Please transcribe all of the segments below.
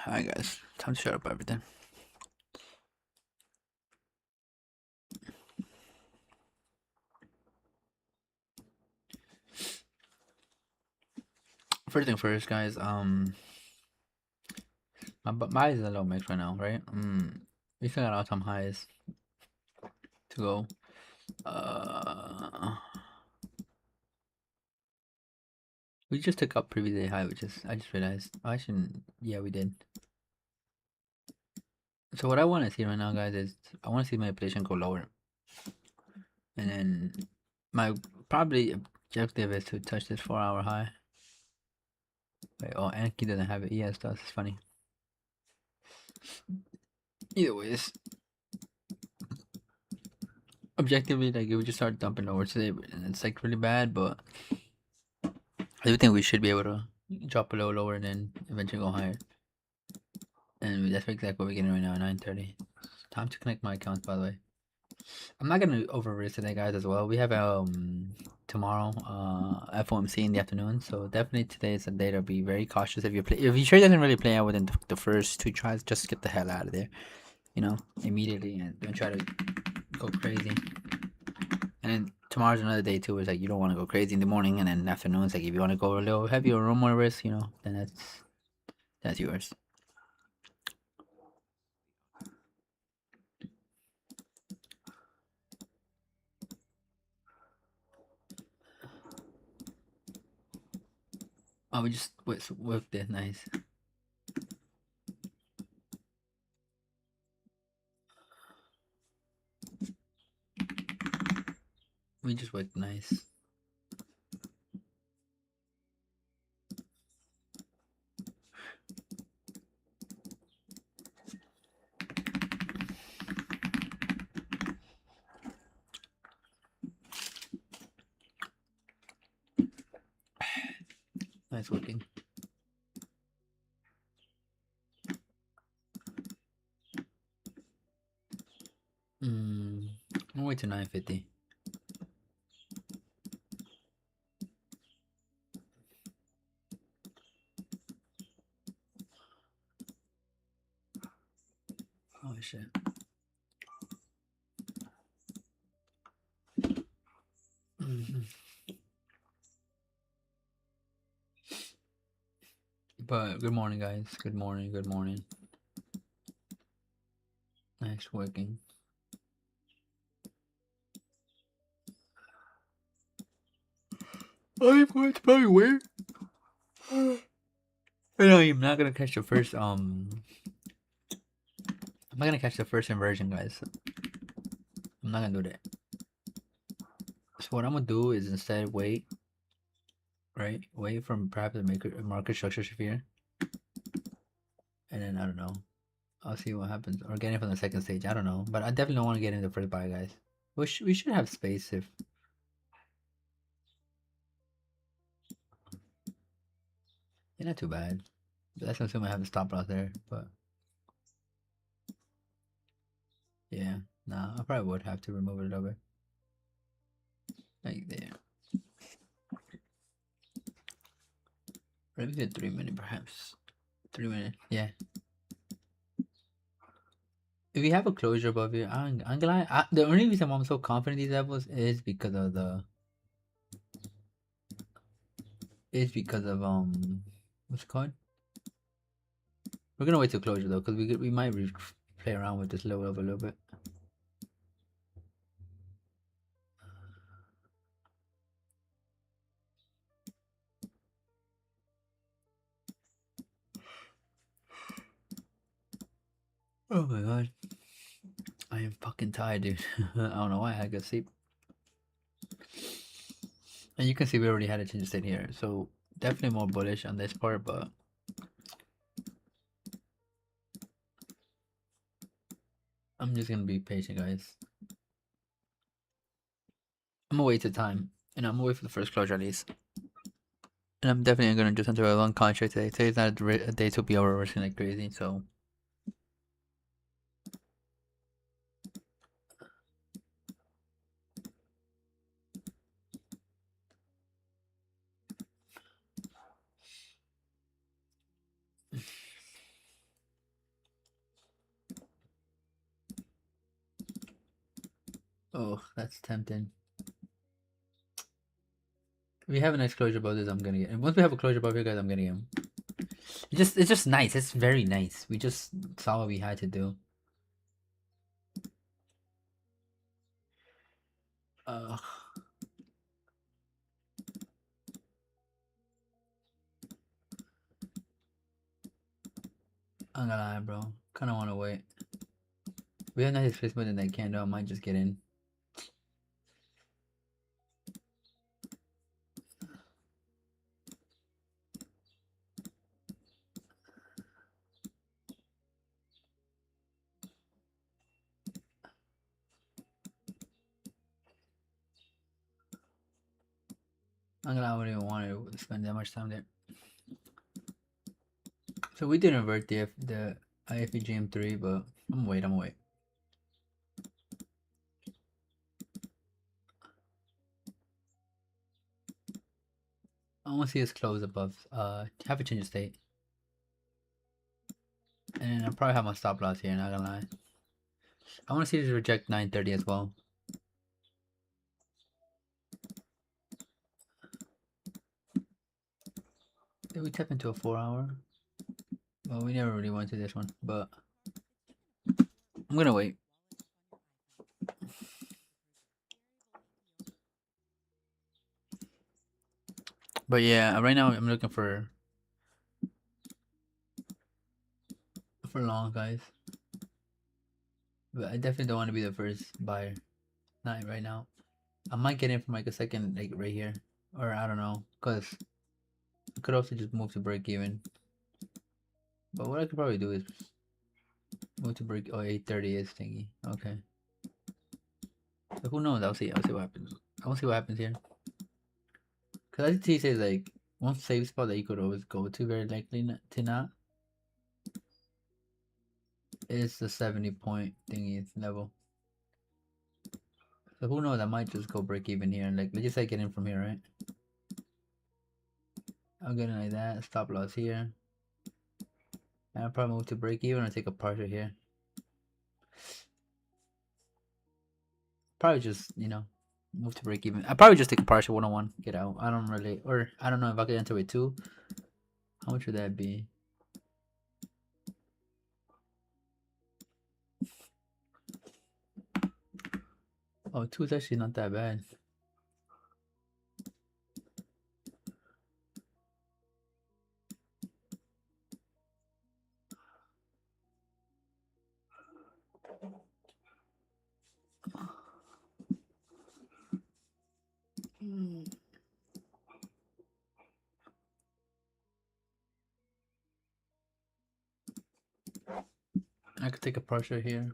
Alright, guys, time to shut up everything. First thing first, guys. My eyes is a little mixed right now, right? We still got all-time highs to go. We just took up previous day high, which is I just realized. Oh, actually, yeah, we did. So what I want to see right now, guys, is I want to see my inflation go lower, and then my probably objective is to touch this 4-hour high. Wait, oh, Anki doesn't have it. Yes, that's funny. Either ways, objectively, like it would just start dumping lower today, and it's like really bad. But I do think we should be able to drop a little lower and then eventually go higher. And that's exactly what we're getting right now at 9:30. Time to connect my accounts, by the way. I'm not gonna over risk today, guys. As well, we have tomorrow FOMC in the afternoon, so definitely today is a day to be very cautious. If your trade doesn't really play out within the first two tries, just get the hell out of there, immediately, and don't try to go crazy. And then tomorrow's another day too. It's like you don't want to go crazy in the morning, and then afternoons, like if you want to go a little heavy or more risk, then that's yours. Oh, we just worked it. Nice. We just worked nice. Nice working. I'll wait to 9:50. Oh shit. But good morning, guys. Good morning. Good morning. Nice working. I'm going to probably wait. No, I'm not gonna catch the first I'm not gonna catch the first inversion, guys. I'm not gonna do that. So what I'm gonna do is instead wait, right? Wait from perhaps the market structure sphere, and then I don't know. I'll see what happens, or get it from the second stage. I don't know, but I definitely don't want to get in the first buy, guys. We should have space if. Yeah, not too bad. But that's assuming I have the stop loss there, but yeah, nah, I probably would have to remove it a little bit. Like there. Maybe a 3 minute, perhaps. 3 minute, yeah. If you have a closure above you, I'm glad. The only reason why I'm so confident in these levels is because of what's it called? We're gonna wait till closure though, because we might play around with this level a little bit. Oh my god, I am fucking tired, dude. I don't know why I had good sleep. And you can see we already had a change of state here, so definitely more bullish on this part, but I'm just gonna be patient, guys. I'm gonna wait the time, and I'm gonna wait for the first closure at least. And I'm definitely gonna just enter a long contract today. Today's not a day to be overworking like crazy, so. Oh, that's tempting. We have a nice closure above this, I'm gonna get. And once we have a closure above here, guys, I'm gonna get him. It's just nice. It's very nice. We just saw what we had to do. I'm gonna lie, bro. Kinda wanna wait. We have nice placement in that candle. I might just get in. I'm gonna. I wouldn't even want to spend that much time there. So we did invert the IFEGM3, but I'm gonna wait. I'm gonna wait. I want to see us close above. Have a change of state, and I'll probably have my stop loss here. Not gonna lie. I want to see us reject 930 as well. Did we tap into a 4-hour? Well, we never really went to this one, but I'm gonna wait. But yeah, right now I'm looking for long, guys. But I definitely don't want to be the first buyer. Not right now. I might get in from like a second, like right here, or I don't know, cause I could also just move to break even. But what I could probably do is move to break. Oh, 830 is thingy. Okay. So who knows? I'll see. I'll see what happens. I will see what happens here. Cause ICT says like one safe spot that you could always go to, very likely to not, is the 70-point thingy level. So who knows? I might just go break even here. Like let's just say get in from here, right? I'll get in like that. Stop loss here. And I'll probably move to break even or take a partial here. Probably just, move to break even. I'll probably just take a partial 101, get out. I don't really, or I don't know if I could enter with 2. How much would that be? Oh, 2 is actually not that bad. I could take a partial here.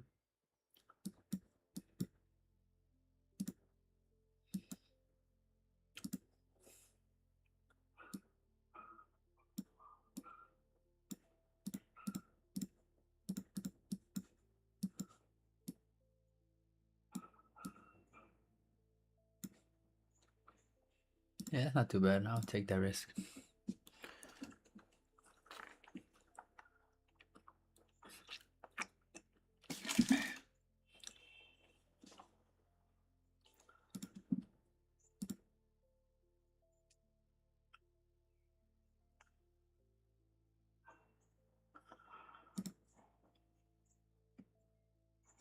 Yeah, that's not too bad. I'll take that risk.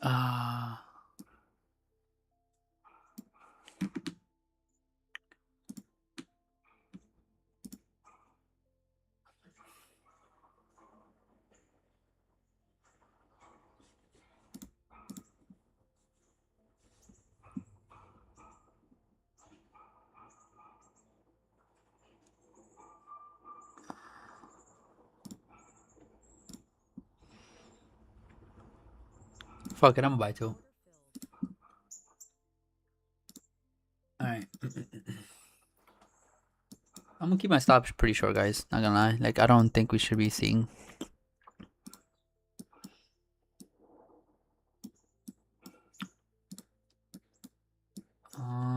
Ah. Fuck it, I'm gonna buy 2. Alright. I'm gonna keep my stops pretty short, guys. Not gonna lie. Like, I don't think we should be seeing. Uh,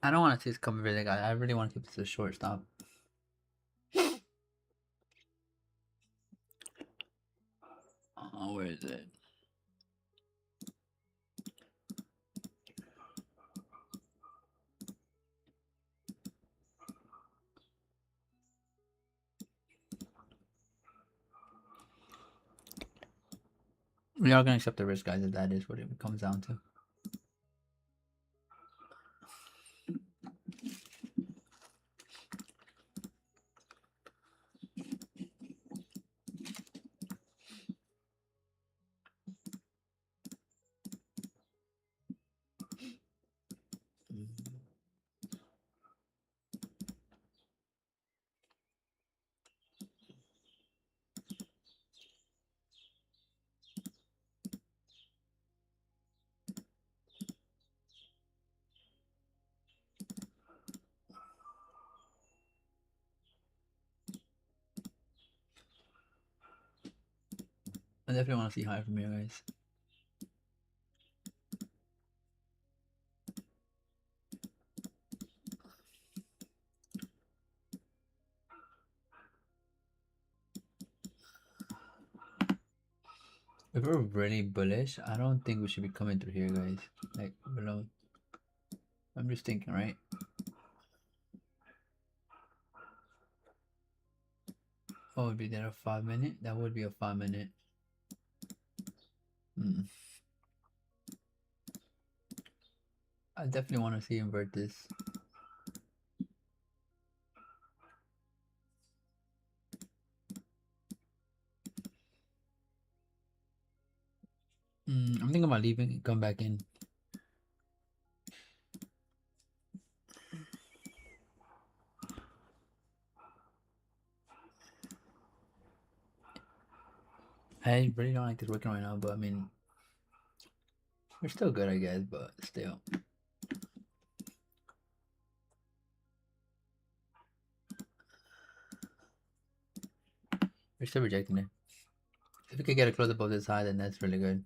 I don't want to see this cover video, guys. I really want to keep this a short stop. Where is it? We are gonna accept the risk, guys, if that is what it comes down to. I definitely want to see high from you guys. If we're really bullish, I don't think we should be coming through here, guys. Like, below. I'm just thinking, right? Oh, would be there a 5 minute? That would be a 5 minute. I definitely want to see invert this. I'm thinking about leaving and come back in. I really don't like this working right now, but I mean, we're still good, I guess, but still. We're still rejecting it. If we could get a close up of this high, then that's really good.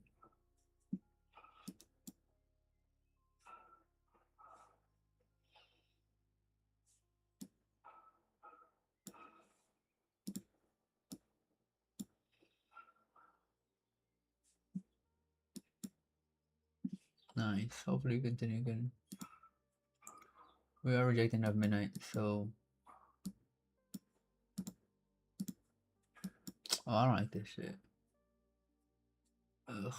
Nice. Hopefully we continue good. We are rejecting at midnight, so... Oh, I don't like this shit. Ugh.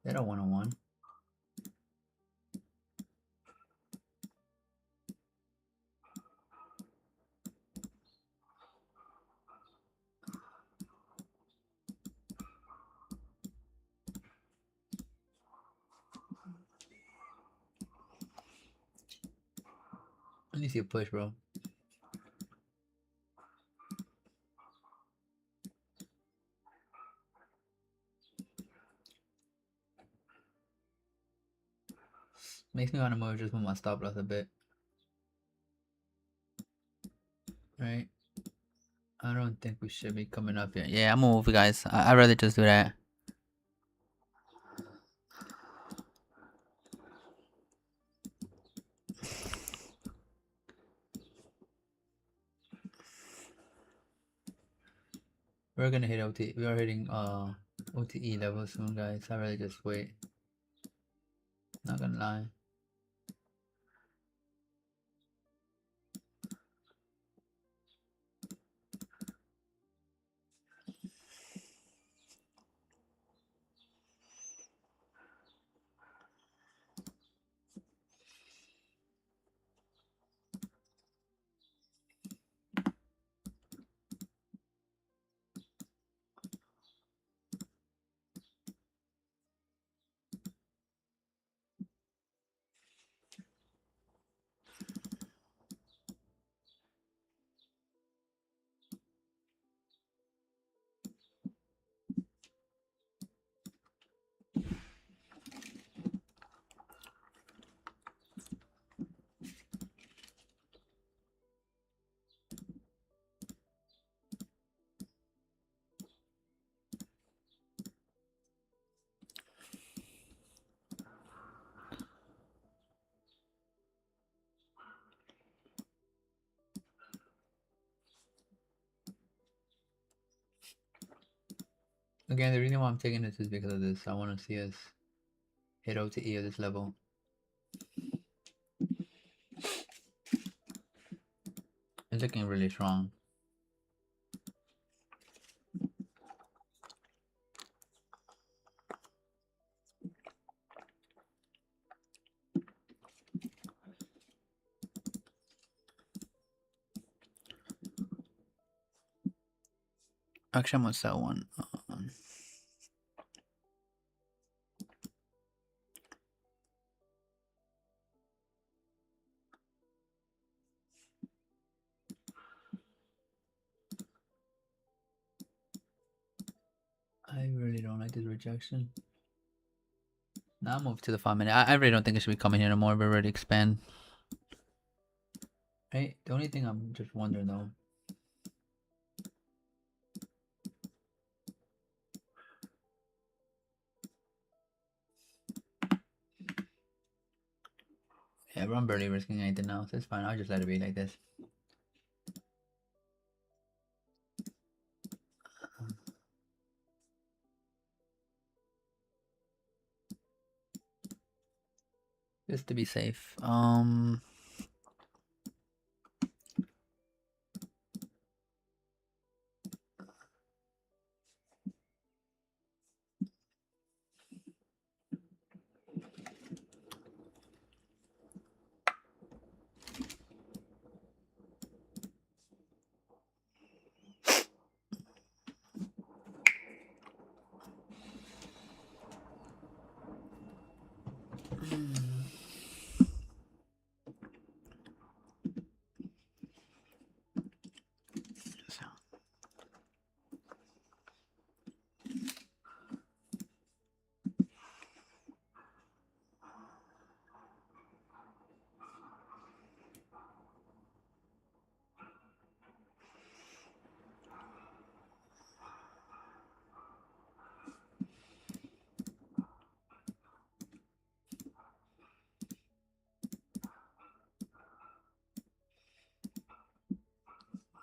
They don't 101. I need to see a push, bro. Makes me want to move, just move my stop loss a bit. Right? I don't think we should be coming up here. Yeah, I'm gonna move, guys. I'd rather just do that. We're gonna hit OT. We are hitting OTE level soon, guys. I'd rather just wait. Not gonna lie. Again, the reason why I'm taking this is because of this. I want to see us hit OTE of this level. It's looking really strong. Actually, I'm gonna sell one. I really don't like this rejection. Now I'll move to the 5 minute. I really don't think it should be coming here anymore. We're ready to expand. Right? The only thing I'm just wondering though. Yeah, but I'm barely risking anything now, so it's fine. I'll just let it be like this. Just to be safe.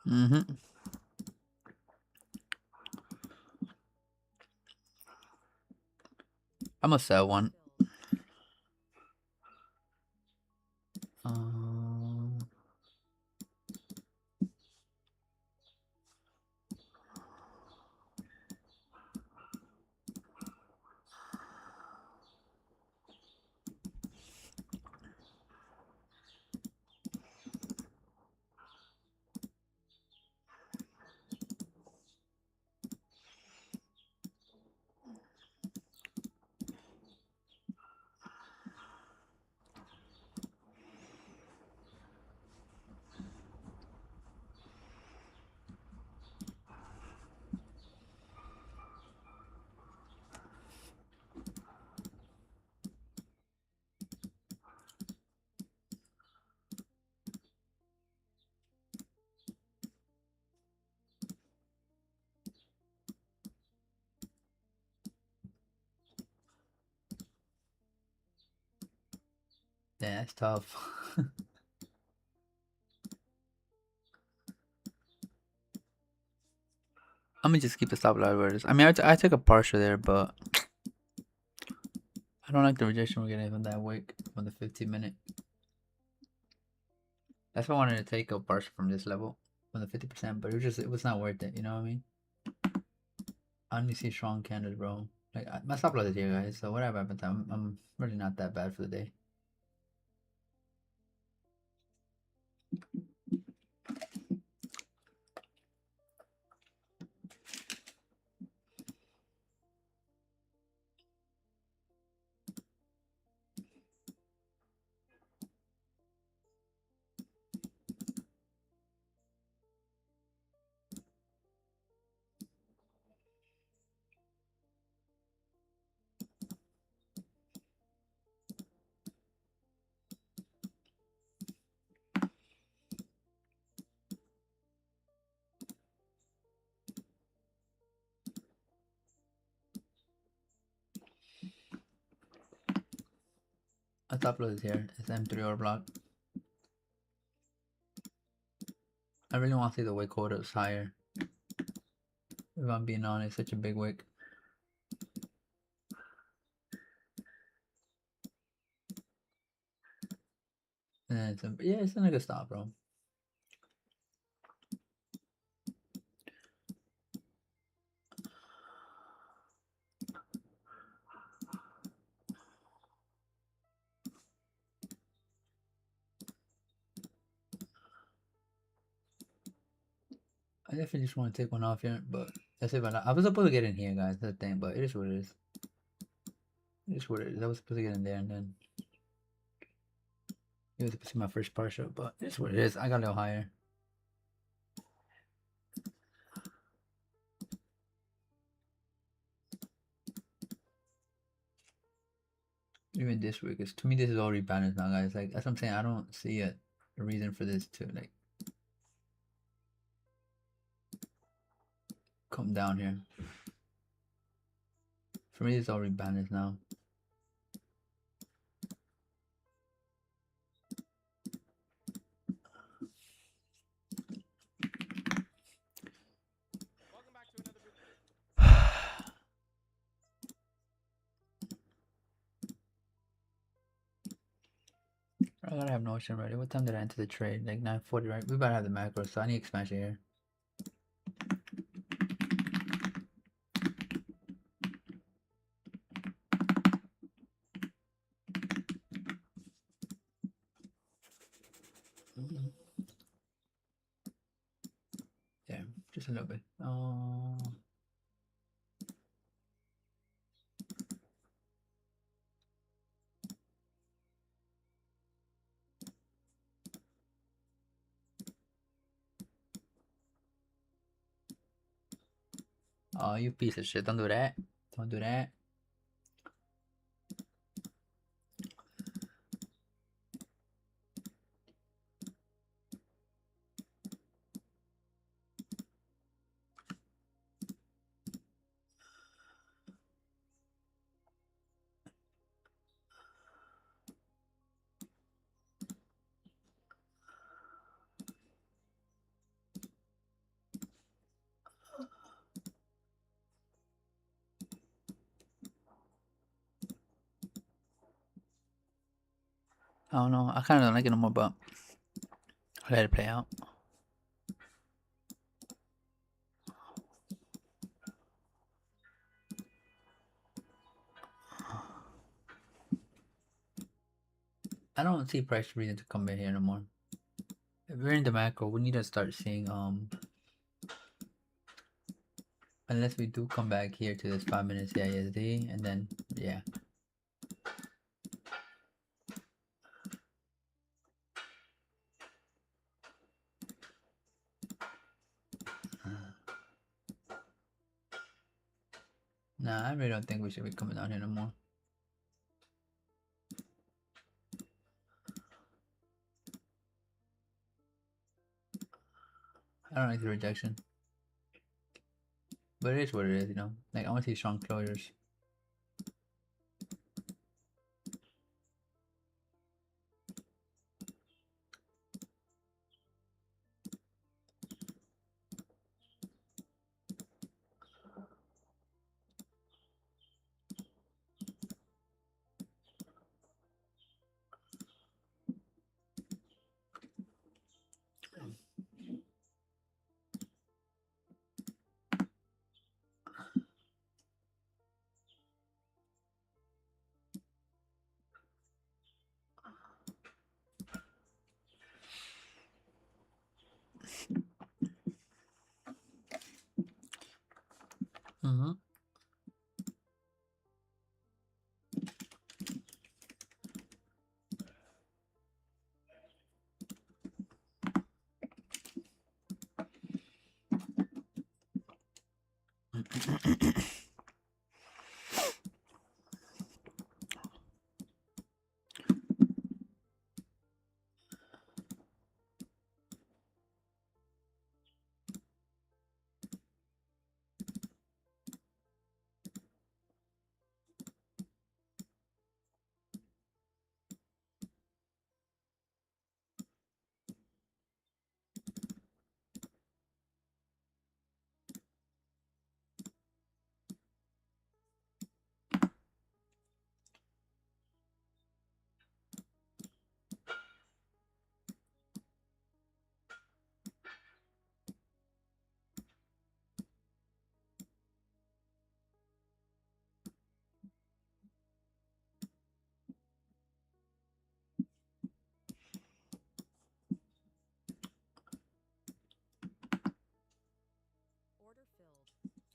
Mm-hmm. I'm gonna sell one. Yeah, it's tough. I'm gonna just keep the stop loss where it is. I mean, I took a partial there, but I don't like the rejection we're getting from that wick on the 15 minute. That's why I wanted to take a partial from this level on the 50%, but it was not worth it. You know what I mean? I only see strong candles, bro. Like my stop loss is here, guys. So whatever happens, I'm really not that bad for the day. My stop loss is here. It's M3 or block. I really want to see the wick hold up higher. If I'm being honest, such a big wick. minutes. Yeah, it's not a good stop, bro. I definitely just want to take one off here, but that's it. But I was supposed to get in here, guys. That's the thing, but it is what it is. It is what it is. I was supposed to get in there, and then it was supposed to be my first partial, but it is what it is. I got a little higher. Even this week, because to me this is already balanced now, guys. Like that's what I'm saying. I don't see a reason for this to like come down here. For me, it's already balanced now. I gotta have Notion ready. What time did I enter the trade? Like 9:40, right? We about to have the macro, so I need expansion here. Yeah, just a little bit. Oh, you piece of shit! Don't do that. Don't do that. I don't know. I kind of don't like it no more, but I let it play out. I don't see price reason to come in here no more. If we're in the macro, we need to start seeing unless we do come back here to this 5 minutes CISD, and then yeah. Nah, I really don't think we should be coming down here no more. I don't like the rejection. But it is what it is, you know? Like, I want to see strong closures. Mm-hmm.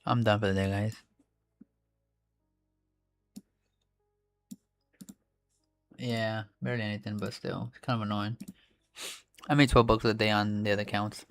I'm done for the day, guys. Yeah, barely anything, but still, it's kind of annoying. I made $12 a day on the other accounts.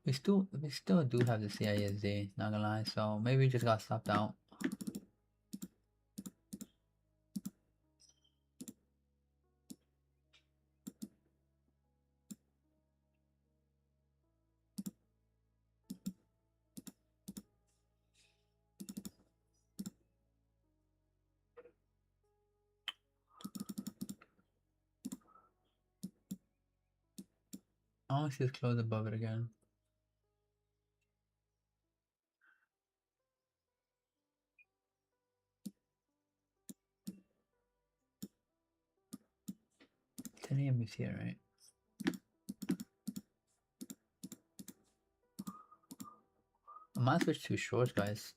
We still do have the CISD, not gonna lie. So maybe we just got stopped out. I want to see us close above it again. Ten AM is here, right? I might switch to shorts, guys.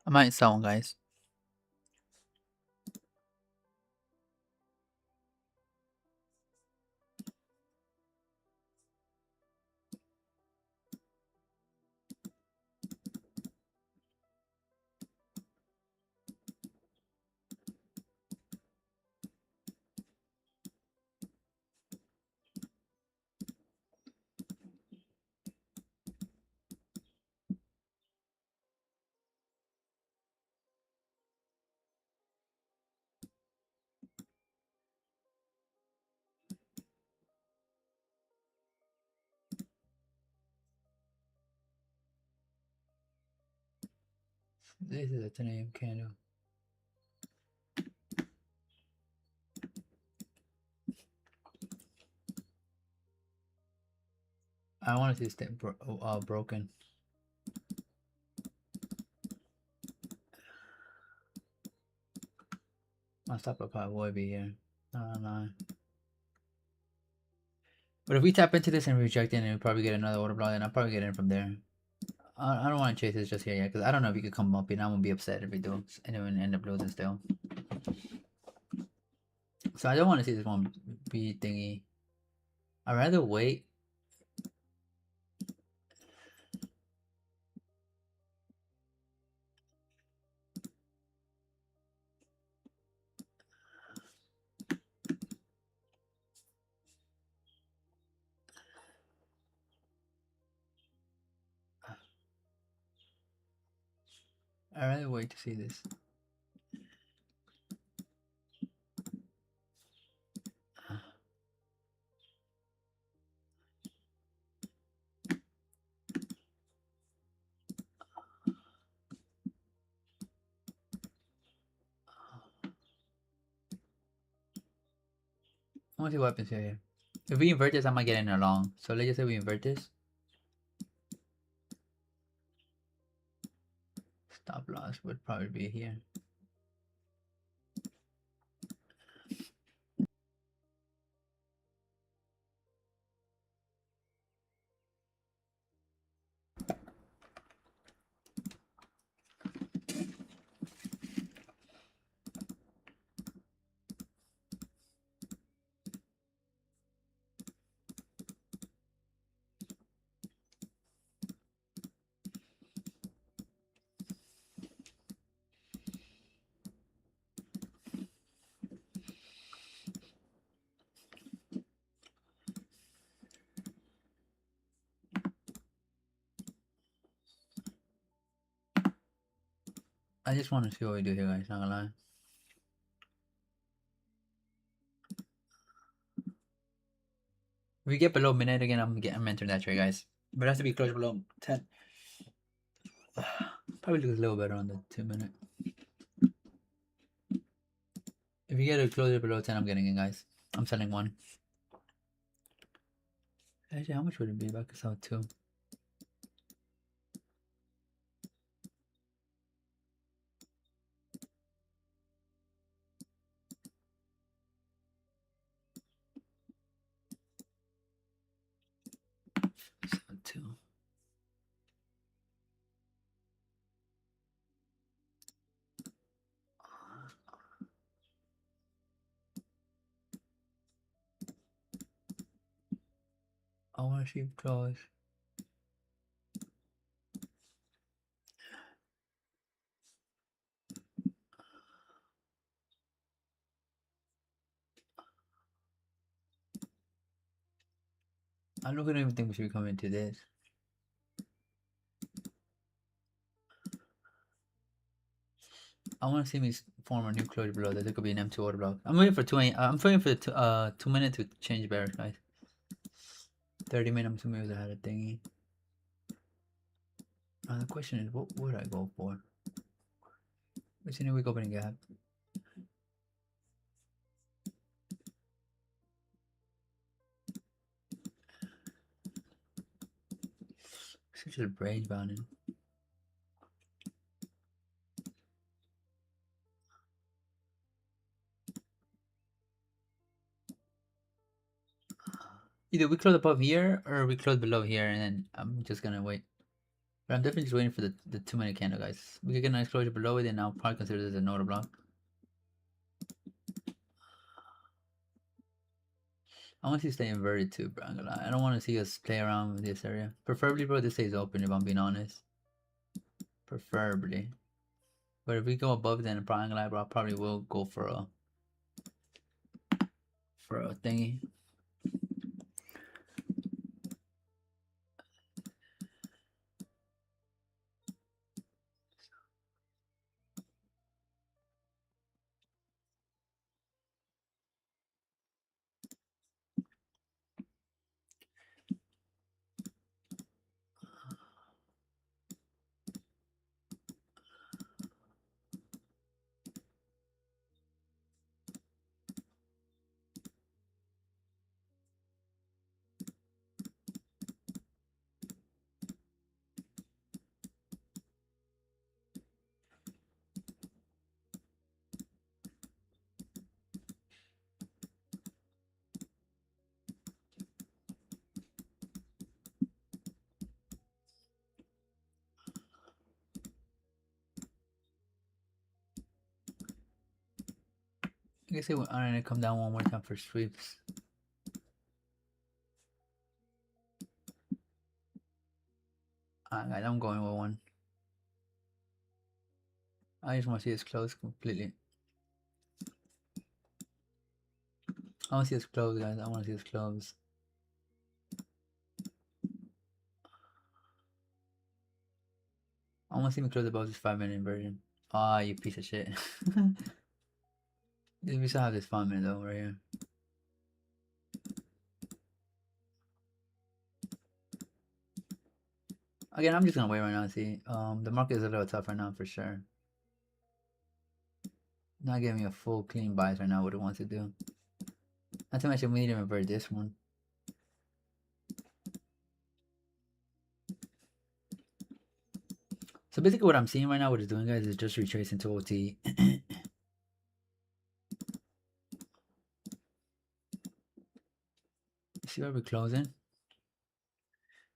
I might sell one, guys. This is a 10 AM candle. I want to see this thing broken. My stop loss probably would be here. No. But if we tap into this and reject it, and we probably get another order block, then I'll probably get in from there. I don't want to chase this just here yet, because I don't know if you could come up, and I won't be upset if we do, and then we end up losing still. So I don't want to see this one be thingy. I'd rather wait. I'd rather wait to see this. I want to see what happens here. If we invert this, I might get in along. So let's just say we invert this. Stop loss would probably be here. I just want to see what we do here, guys. Not gonna lie. If we get below midnight again, I'm entering that trade, guys. But it has to be close below 10. Probably looks a little better on the 2 minute. If you get a closer below 10, I'm getting in, guys. I'm selling one. Actually, how much would it be if I could sell two? Sell two. I want to see close. I don't even think we should be coming to this. I want to see me form a new closure below that. There could be an M2 order block. I'm waiting for 2 minute to change bears, guys. 30 minute, I'm assuming it had a thingy. The question is, what would I go for? It's in a weak opening gap. Such a brain bounding. Either we close above here or we close below here, and then I'm just gonna wait. But I'm definitely just waiting for the 2 minute candle, guys. We could get a nice closure below it, and I'll probably consider this a order block. I want to see stay inverted too, bro. I don't want to see us play around with this area. Preferably, bro, this stays open if I'm being honest. Preferably. But if we go above, then probably, bro, I probably will go for a thingy. I guess I'm gonna come down one more time for sweeps. Alright, I'm going with one. I just want to see this close completely. I want to see this close, guys. I want to see this close. I want to see me close above this 5 minute inversion. Ah, you piece of shit. We still have this 5 minute though, right here. Again, I'm just gonna wait right now and see. The market is a little tough right now for sure. Not giving me a full clean bias right now, what it wants to do. Not to mention we need to invert this one. So basically what I'm seeing right now, what it's doing, guys, is just retracing to OT. See where we're closing?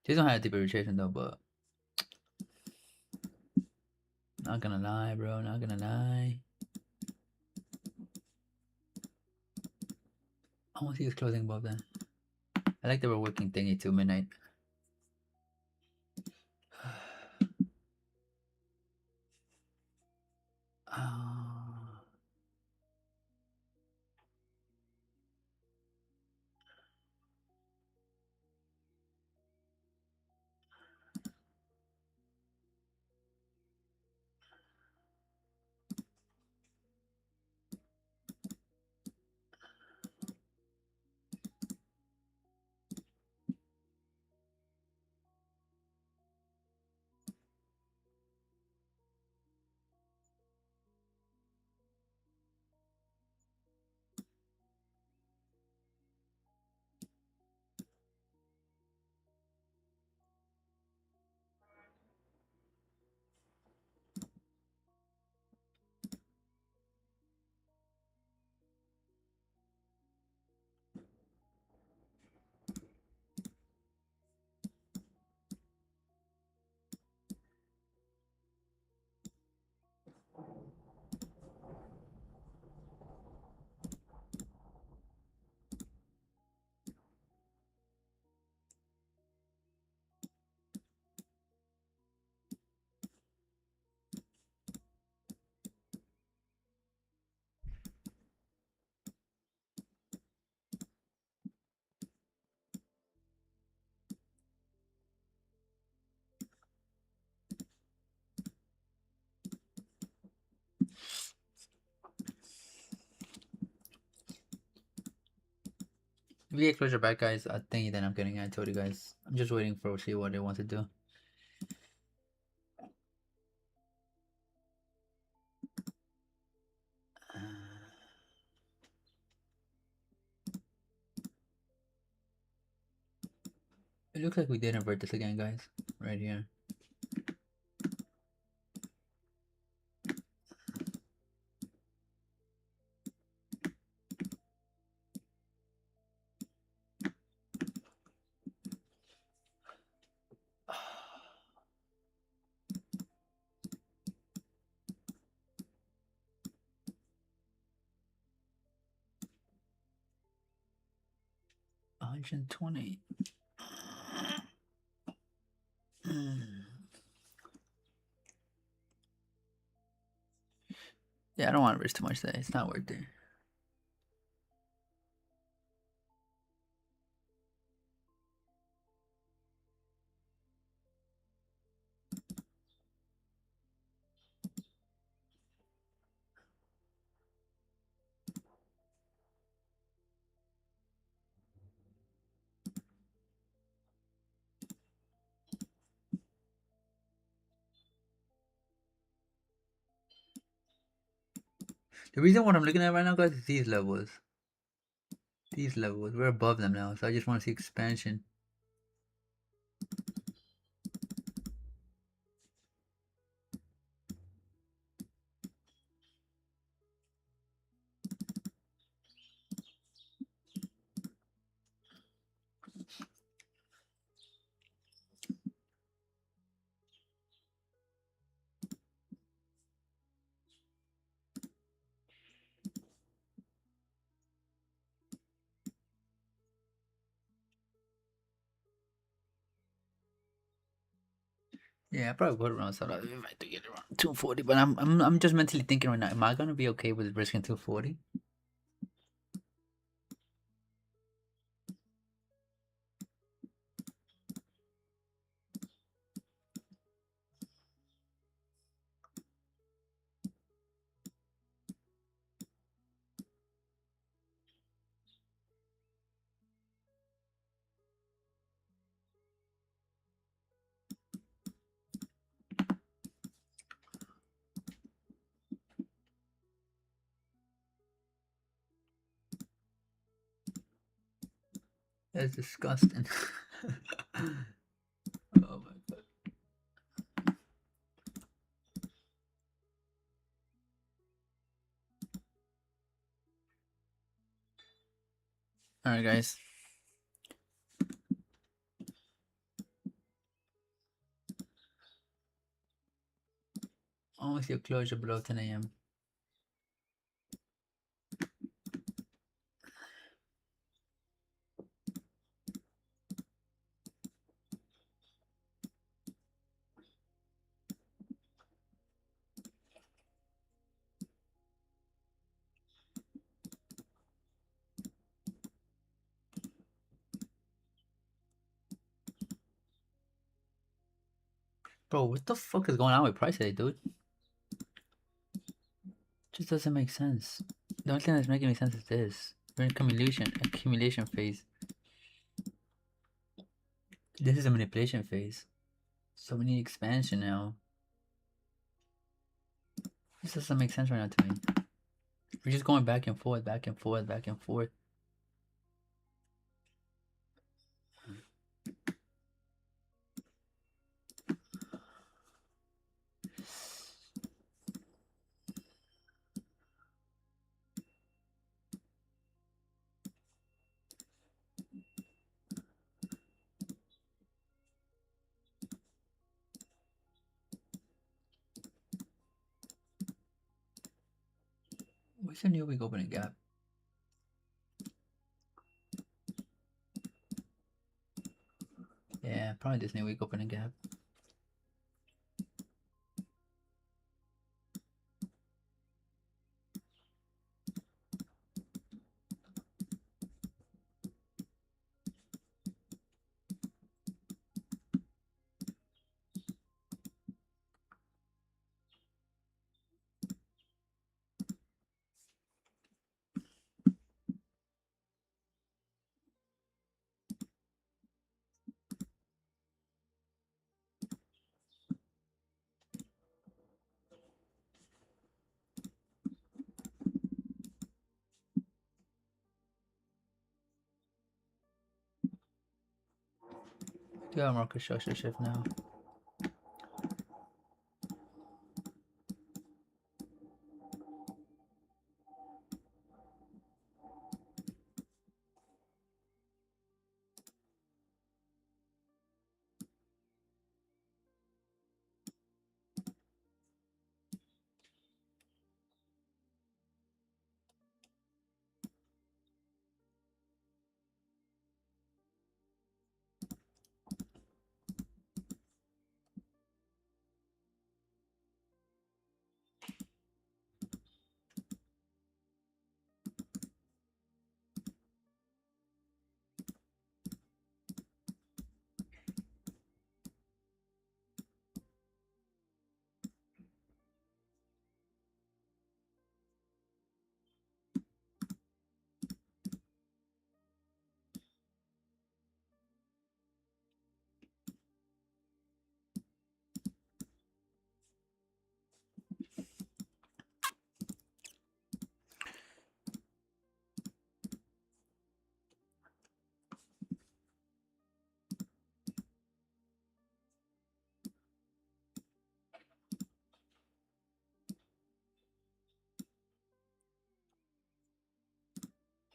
These don't have a deeper retracement though, but not gonna lie, bro. Not gonna lie. I want to see this closing above that. I like that we're working thingy to midnight. If we get closure back, guys, I think then I'm getting. I told you guys. I'm just waiting for see what they want to do. It looks like we did invert this again, guys. Right here. $120. Yeah, I don't want to risk too much there. It's not worth it. The reason what I'm looking at right now, guys, is these levels. These levels. We're above them now, so I just want to see expansion. Yeah, I probably would around so if I do get around 240, but I'm just mentally thinking right now, am I gonna be okay with risking 240? That's disgusting. Oh my god. Alright guys. Almost your closure below 10 a.m. Bro, what the fuck is going on with price today, dude? Just doesn't make sense. The only thing that's making me sense is this. We're in accumulation phase. This is a manipulation phase. So we need expansion now. This doesn't make sense right now to me. We're just going back and forth, back and forth, back and forth. What's the new week opening gap? Yeah, probably this new week opening gap. Do have more construction shift now.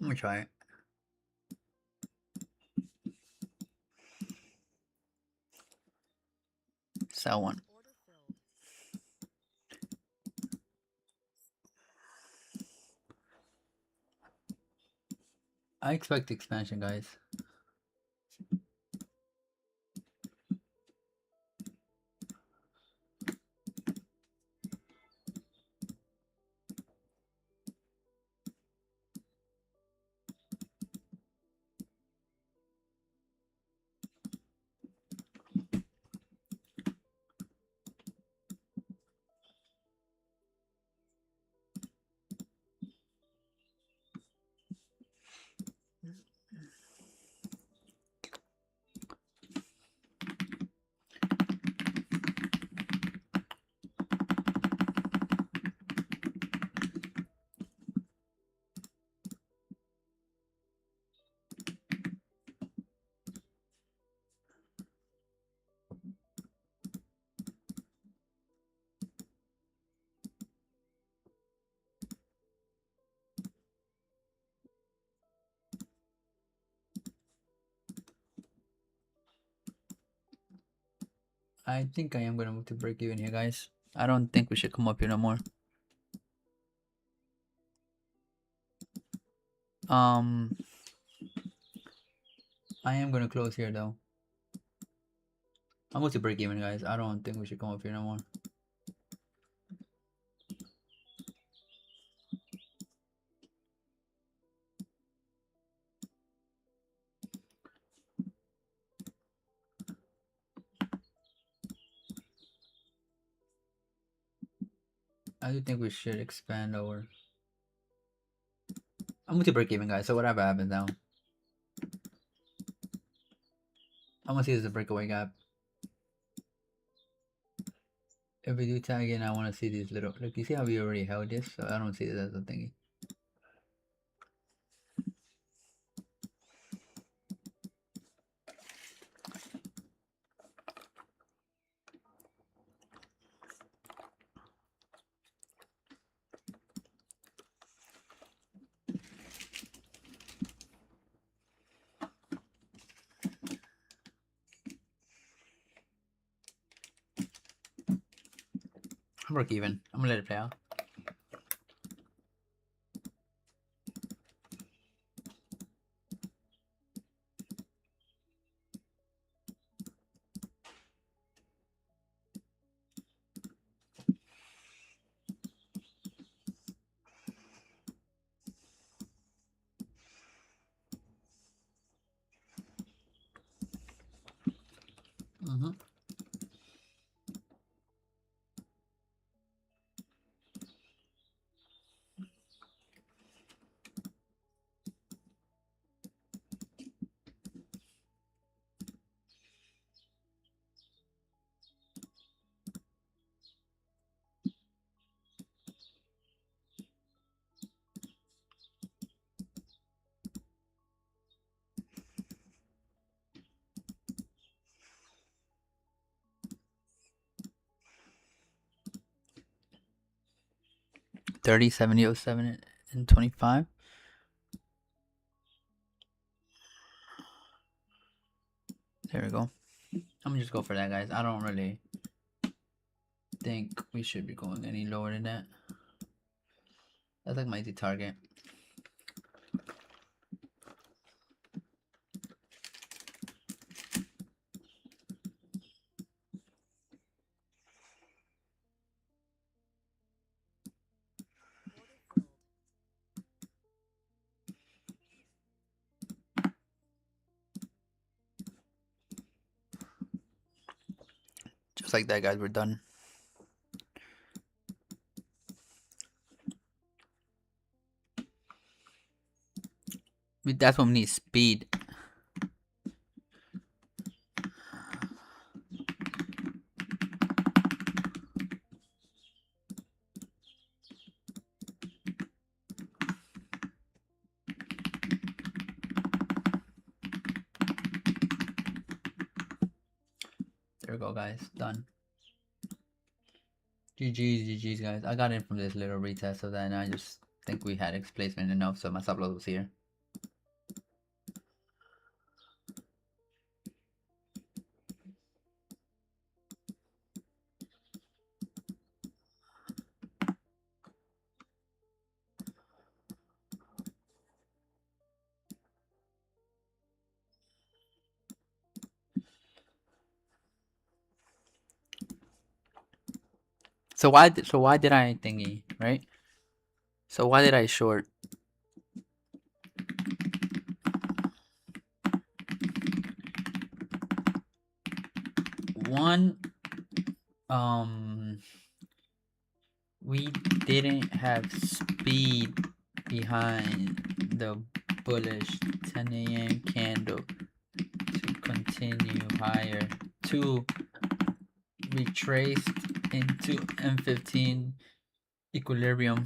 I'm gonna try it. Sell one. I expect expansion, guys. I think I am gonna move to break even here, guys. I don't think we should come up here no more. I am gonna close here though. I'm going to break even, guys. I don't think we should come up here no more. I do think we should expand over. I'm going to break even, guys. So whatever happens now, I'm gonna see this as a breakaway gap. If we do tag in, I want to see these little. Look, you see how we already held this, so I don't see this as a thingy. I'm break even. I'm gonna let it play out. 30, 70, 07, and 25. There we go. I'm gonna just go for that, guys. I don't really think we should be going any lower than that. That's like my easy target. Just like that, guys, we're done. That's what we need, speed. There we go, guys. Done. GG's, guys. I got in from this little retest of that, and I just think we had placement enough, so my stop loss was here. So why did I thingy, right? So why did I short? One, we didn't have speed behind the bullish 10 a.m. candle to continue higher. Two, we traced into M15 equilibrium.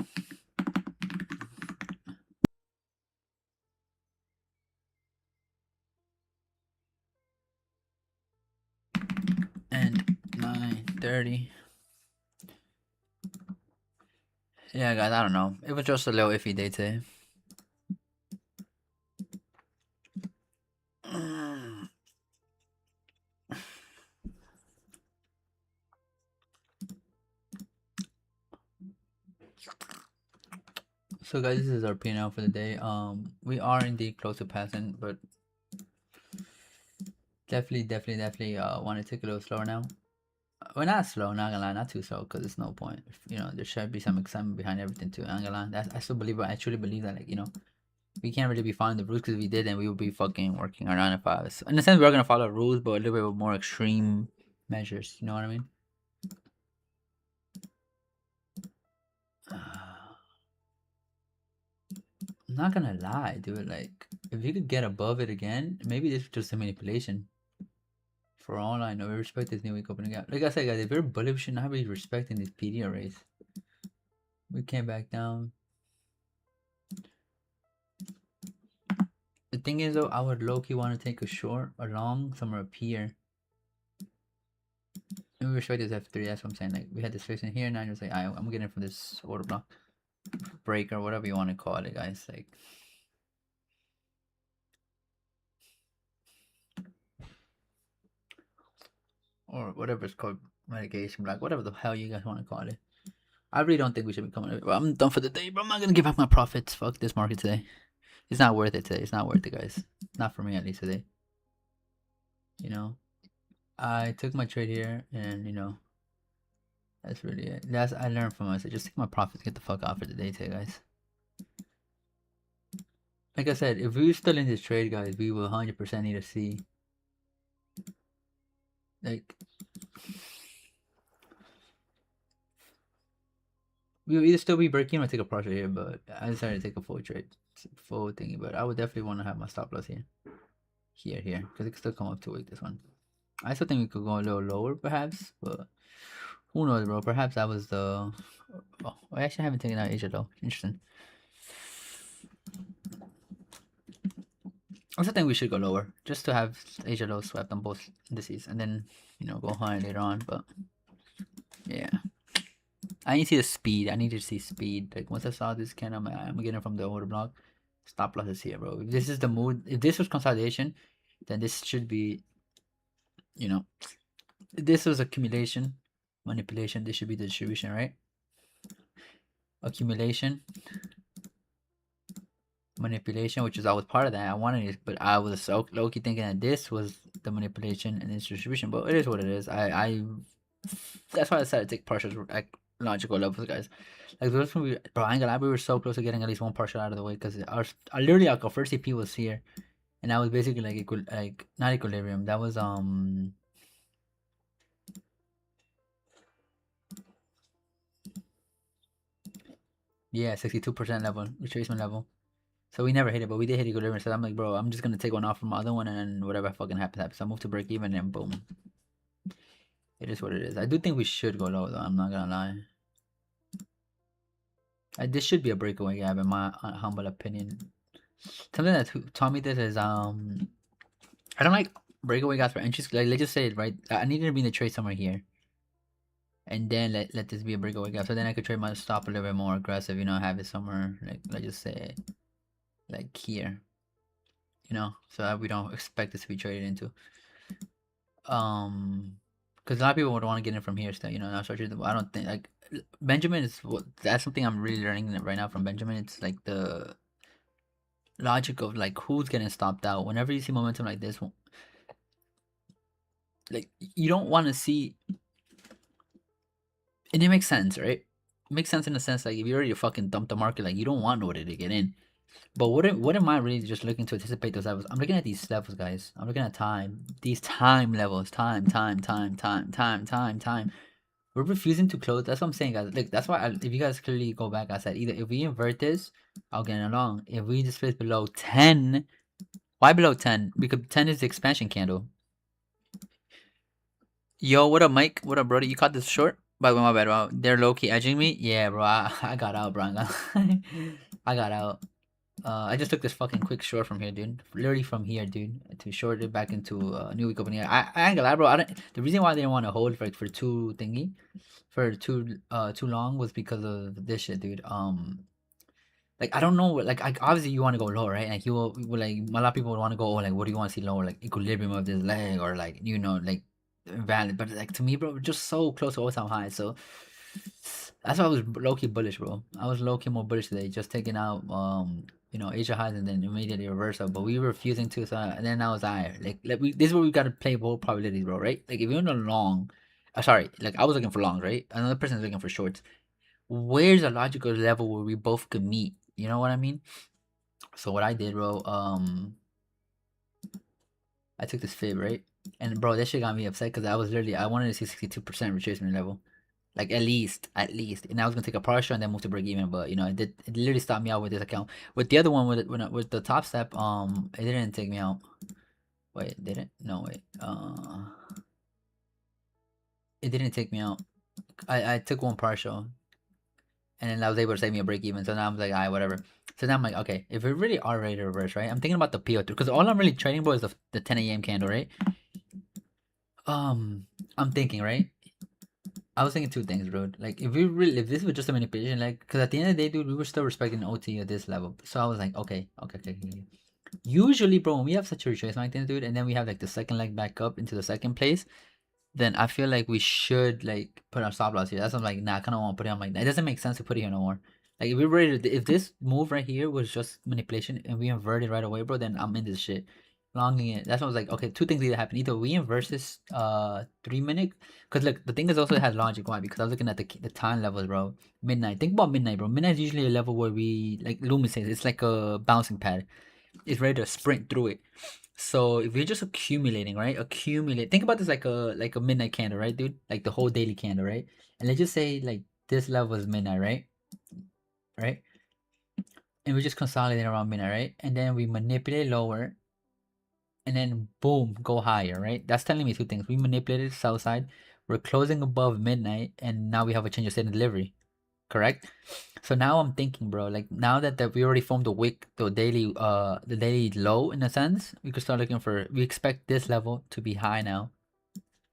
And 9:30. Yeah, guys, I don't know. It was just a little iffy day today. So guys, this is our P&L for the day. We are indeed close to passing, but definitely want to take a little slower now. Well, not slow, not gonna lie, not too slow, because there's no point. You know, there should be some excitement behind everything too. Not gonna lie, I still believe, I truly believe that, like, you know, we can't really be following the rules, because if we did, then we would be fucking working our 9 to 5. So in a sense, we are gonna follow rules, but a little bit more extreme measures. You know what I mean? I'm not gonna lie, dude. Like, if you could get above it again, maybe this is just a manipulation. For all I know, we respect this new week opening up. Like I said, guys, if you're bullish, we should not be respecting these PD arrays. We came back down. The thing is, though, I would low-key want to take a short or long somewhere up here. And we respect this F3, that's what I'm saying. Like, we had this fixing here, and I just like, I'm getting it from this order block. Break, or whatever you want to call it, guys. Like, or whatever it's called, mitigation block, whatever the hell you guys want to call it. I really don't think we should be coming. Well, I'm done for the day, bro. I'm not gonna give up my profits. Fuck this market today. It's not worth it today. It's not worth it, guys. Not for me, at least today. You know, I took my trade here, and you know, that's really it. I learned from us. Just take my profits, get the fuck out for the day today, guys. Like I said, if we were still in this trade, guys, we will 100% need to see. Like, we will either still be breaking or take a profit here, but I decided to take a full trade, full thingy. But I would definitely want to have my stop loss here, because it could still come up too weak. This one, I still think we could go a little lower, perhaps, but who knows, bro? Perhaps that was the. Oh, I actually haven't taken out Asia though. Interesting. I still think we should go lower, just to have Asia low swept on both indices, and then, you know, go higher later on. But yeah. I need to see the speed. I need to see speed. Like once I saw this candle, I'm getting it from the order block. Stop loss is here, bro. If this is the mood, if this was consolidation, then this should be, you know, if this was accumulation, manipulation. This should be the distribution, right? Accumulation, manipulation, which is always part of that. I wanted it, but I was so low-key thinking that this was the manipulation and this distribution. But it is what it is. I that's why I decided to take partials at logical levels, guys. Like those when we, bro, I ain't gonna lie, we were so close to getting at least one partial out of the way because our literally like our first CP was here, and that was basically like like not equilibrium. That was yeah, 62% level retracement level. So we never hit it, but we did hit equilibrium. So I'm like, bro, I'm just gonna take one off from the other one, and then whatever fucking happens. So I move to break even, and boom. It is what it is. I do think we should go low, though. I'm not gonna lie. This should be a breakaway gap, in my humble opinion. Something that taught me this is I don't like breakaway gaps for entries. Like let's just say it right. I needed to be in the trade somewhere here, and then let this be a breakaway gap. So then I could trade my stop a little bit more aggressive. You know, have it somewhere like let's just say like here. You know, so that we don't expect this to be traded into. Because a lot of people would want to get in from here still. You know, not structured. I don't think like Benjamin is what that's something I'm really learning right now from Benjamin. It's like the logic of like who's getting stopped out. Whenever you see momentum like this, like you don't want to see, and it makes sense, right? It makes sense in the sense like if you already fucking dumped the market, like you don't want nobody to get in. But what am I really just looking to anticipate those levels? I'm looking at these levels, guys. I'm looking at time. These time levels. Time. We're refusing to close. That's what I'm saying, guys. Like that's why if you guys clearly go back, I said either if we invert this, I'll get along. If we just place below 10, why below 10? Because 10 is the expansion candle. Yo, what up, Mike? What up, brody? You caught this short? By the way, my bad, bro. They're low-key edging me? Yeah, bro. I got out, bro. I got out. I just took this fucking quick short from here, dude. Literally from here, dude, to short it back into new week opening. I ain't gonna lie, bro. The reason why I didn't want to hold for too thingy, for too long was because of this shit, dude. Like I don't know, like obviously you want to go low, right? Like you will like a lot of people would want to go, oh, like what do you want to see lower, like equilibrium of this leg, or like you know, like valid. But like to me, bro, we're just so close to all time high. So that's why I was low key bullish, bro. I was low key more bullish today, just taking out you know, Asia highs and then immediately reversal. But we were refusing to, so and then I was like this is where we gotta play both probabilities, bro, right? Like if you're in a long, sorry, like I was looking for longs, right? Another person's looking for shorts. Where's a logical level where we both could meet? You know what I mean? So what I did, bro, I took this fib, right? And bro, that shit got me upset because I wanted to see 62% retracement level. Like at least. And I was gonna take a partial and then move to break even, but you know, it literally stopped me out with this account. With the other one with the top step, it didn't take me out. Wait, did it? No, wait. It didn't take me out. I took one partial and then I was able to save me a break even. So now I'm like, alright, whatever. So now I'm like, okay, if we really are ready to reverse, right? I'm thinking about the PO2 because all I'm really trading, bro, is the 10 a.m. candle, right? I'm thinking, right? I was thinking two things, bro. Like, if this was just a manipulation, like, because at the end of the day, dude, we were still respecting OT at this level. So I was like, okay. Usually, bro, when we have such a retracement like this, dude, and then we have like the second leg back up into the second place, then I feel like we should like put our stop loss here. That's what I'm like, nah, I kind of want to put it. I'm like, it doesn't make sense to put it here no more. Like, if we're ready to, if this move right here was just manipulation and we inverted right away, bro, then I'm in this shit. Longing it. That's what I was like, okay, two things either happen. Either we inverse this 3 minute, because look, the thing is also it has logic. Why? Because I was looking at the time levels, bro. Midnight. Think about midnight, bro. Midnight is usually a level where we, like Loomis says, it's like a bouncing pad. It's ready to sprint through it. So if you're just accumulating, right? Accumulate. Think about this like a midnight candle, right, dude? Like the whole daily candle, right? And let's just say like this level is midnight, right? Right? And we just consolidate around midnight, right? And then we manipulate lower, and then boom, go higher, right? That's telling me two things. We manipulated south side, we're closing above midnight, and now we have a change of state in delivery. Correct? So now I'm thinking, bro, like now that we already formed the wick, the daily low in a sense, we could start looking for, we expect this level to be high now.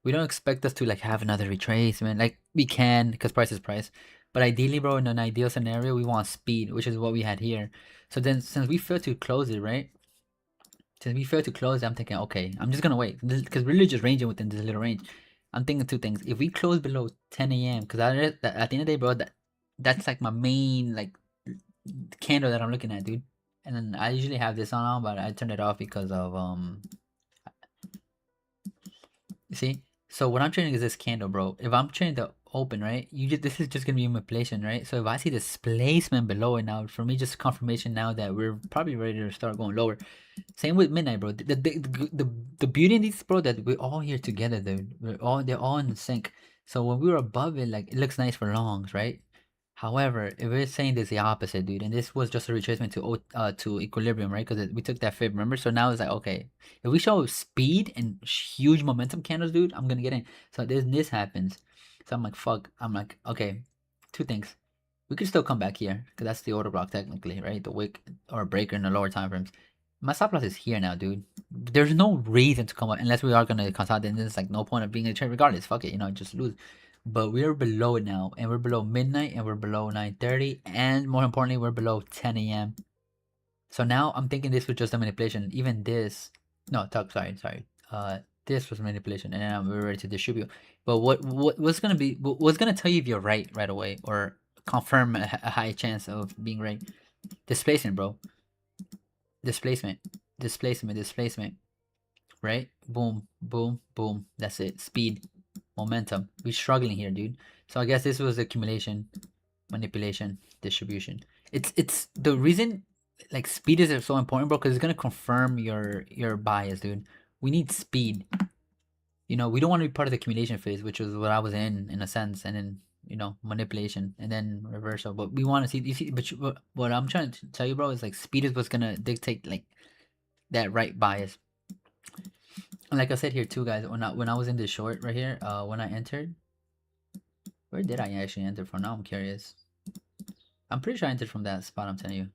We don't expect us to like have another retracement. Like we can, because price is price. But ideally, bro, in an ideal scenario, we want speed, which is what we had here. So then, since we failed to close it, right? Since we failed to close, I'm thinking, okay, I'm just gonna wait because we're really just ranging within this little range. I'm thinking two things. If we close below 10 a.m., because at the end of the day, bro, that's like my main like candle that I'm looking at, dude. And then I usually have this on, but I turned it off because of you see. So what I'm trading is this candle, bro. If I'm trading the open, right? This is just gonna be manipulation, right? So if I see displacement below it now, for me, just confirmation now that we're probably ready to start going lower. Same with midnight, bro. The beauty in these, bro, that we're all here together, dude. They're all in sync. So when we were above it, like it looks nice for longs, right? However, if we're saying this the opposite, dude, and this was just a retracement to equilibrium, right? Because we took that fib, remember? So now it's like, okay, if we show speed and huge momentum candles, dude, I'm gonna get in. So this happens. So I'm like, fuck. I'm like, okay, two things. We could still come back here because that's the order block technically, right? The wick or breaker in the lower time frames. My stop loss is here now, dude. There's no reason to come up unless we are gonna consolidate. Then there's like no point of being in a trade regardless. Fuck it, just lose. But we're below it now, and we're below midnight, and we're below 9:30, and more importantly, we're below 10 a.m. So now I'm thinking this was just a manipulation. Even this, no, sorry. This was manipulation, and now we're ready to distribute. But what's gonna tell you if you're right away, or confirm a high chance of being right? Displacement, bro. Displacement. Right? Boom, boom, boom. That's it. Speed, momentum. We're struggling here, dude. So I guess this was accumulation, manipulation, distribution. It's the reason like speed is so important, bro, because it's gonna confirm your bias, dude. We need speed. We don't want to be part of the accumulation phase, which was what I was in a sense, and then manipulation, and then reversal. But we want to see, what I'm trying to tell you, bro, is like speed is what's gonna dictate like that right bias. And like I said here too, guys, when I was in this short right here, when I entered, where did I actually enter from? Now I'm curious. I'm pretty sure I entered from that spot. I'm telling you.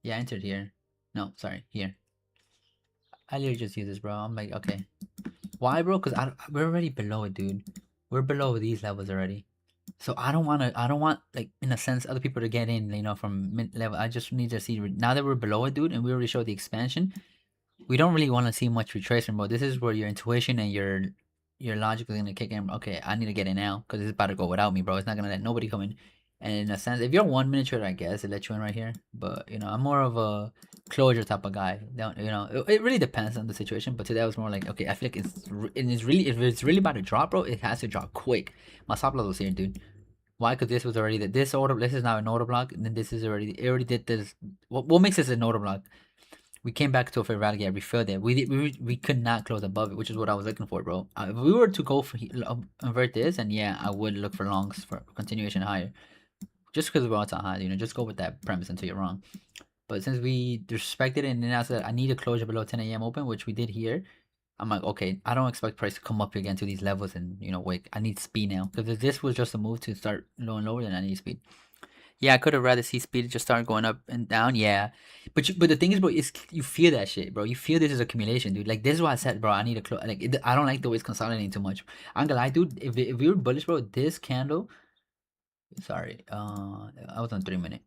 Yeah, I entered here. No, sorry, here. I literally just use this, bro. I'm like, okay, why, bro? Because we're already below it, dude. We're below these levels already. So I don't want like in a sense other people to get in, from mid level. I just need to see now that we're below it, dude, and we already showed the expansion. We don't really want to see much retracement, but this is where your intuition and your logic is gonna kick in. Okay, I need to get in now because it's about to go without me, bro. It's not gonna let nobody come in. And in a sense, if you're 1 minute trader, I guess it let you in right here. But I'm more of a closure type of guy. It really depends on the situation. But today I was more like, okay, I feel like if it's really about to drop, bro, it has to drop quick. My stop loss was here, dude. Why? Because this was already this is now an order block, and then this is already did this. What makes this an order block? We came back to a fair value gap. We filled it. We could not close above it, which is what I was looking for, bro. If we were to go for invert this, and yeah, I would look for longs for continuation higher, just because we're all time high. Just go with that premise until you're wrong. But since we disrespected it, and then I said I need a closure below 10 a.m. open, which we did here. I'm like, okay, I don't expect price to come up again to these levels, and wait, I need speed now. Because if this was just a move to start low and lower, then I need speed. Yeah, I could have rather see speed just start going up and down. Yeah, but the thing is, bro, is you feel that shit, bro. You feel this is accumulation, dude. Like this is why I said, bro, I need a close. Like I don't like the way it's consolidating too much. I'm gonna lie, dude. If we were bullish, bro, this candle. Sorry, I was on 3 minute.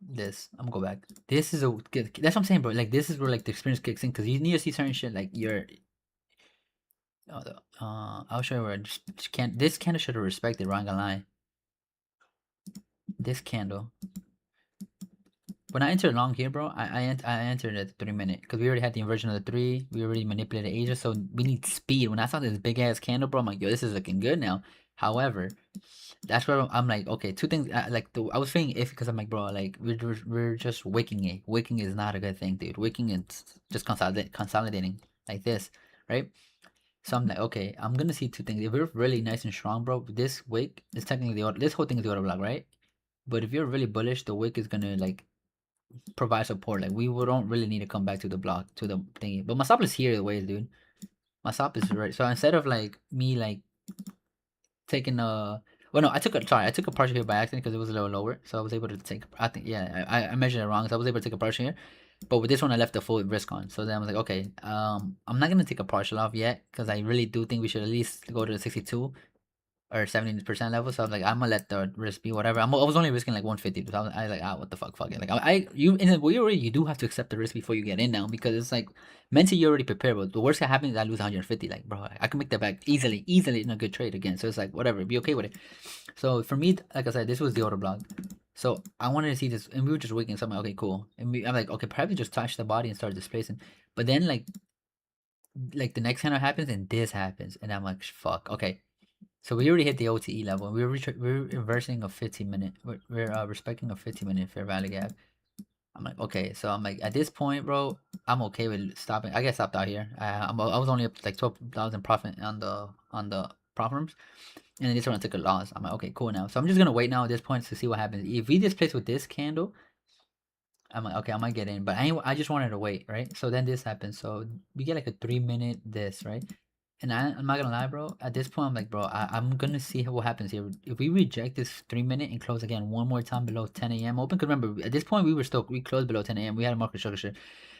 I'm gonna go back. This is that's what I'm saying, bro. Like this is where like the experience kicks in because you need to see certain shit. Like I'll show you where this candle should have respected. Bro, I'm gonna lie. This candle. When I entered long here, bro, I entered at 3 minute because we already had the inversion of the 3. We already manipulated Asia, so we need speed. When I saw this big ass candle, bro, I'm like, yo, this is looking good now. However, that's where I'm like, okay, two things. I was feeling iffy because I'm like, bro, like we're just wicking it. Wicking is not a good thing, dude. Wicking is just consolidating like this, right? So I'm like, okay, I'm gonna see two things. If we're really nice and strong, bro, this wick is technically the order. This whole thing is the order block, right? But if you're really bullish, the wick is gonna like provide support. Like we don't really need to come back to the block to the thingy. But my stop is here the ways, dude. My stop is right. So instead of like me like taking a no, I took a partial here by accident because it was a little lower. So I was able to take I think yeah, I measured it wrong. So I was able to take a partial here. But with this one, I left the full risk on. So then I was like, okay, I'm not gonna take a partial off yet because I really do think we should at least go to the 62 or 70% level. So I was like, I'm gonna let the risk be whatever. I was only risking like 150. So I was like, what the fuck, fuck it. Like you in the way already, you do have to accept the risk before you get in now because it's like mentally you're already prepared. But the worst that happens is I lose 150. Like, bro, I can make that back easily in a good trade again. So it's like whatever, be okay with it. So for me, like I said, this was the order block. So I wanted to see this, and we were just waiting. So I'm like, okay, cool. And I'm like, okay, probably just touch the body and start displacing. But then like the next handle happens and this happens, and I'm like, fuck, okay. So we already hit the OTE level. We're reversing a 15-minute. We're respecting a 15-minute fair value gap. I'm like, okay. So I'm like, at this point, bro, I'm okay with stopping. I get stopped out here. I was only up to like 12,000 profit on the prop firms. And then this one I took a loss. I'm like, okay, cool now. So I'm just gonna wait now at this point to see what happens. If we displace with this candle, I'm like, okay, I might get in. But I just wanted to wait, right? So then this happens. So we get like a 3-minute this, right? And I'm not gonna lie, bro. At this point, I'm like, bro, I'm gonna see what happens here. If we reject this 3-minute and close again one more time below 10 a.m. open, because remember, at this point, we closed below 10 a.m. We had a market structure.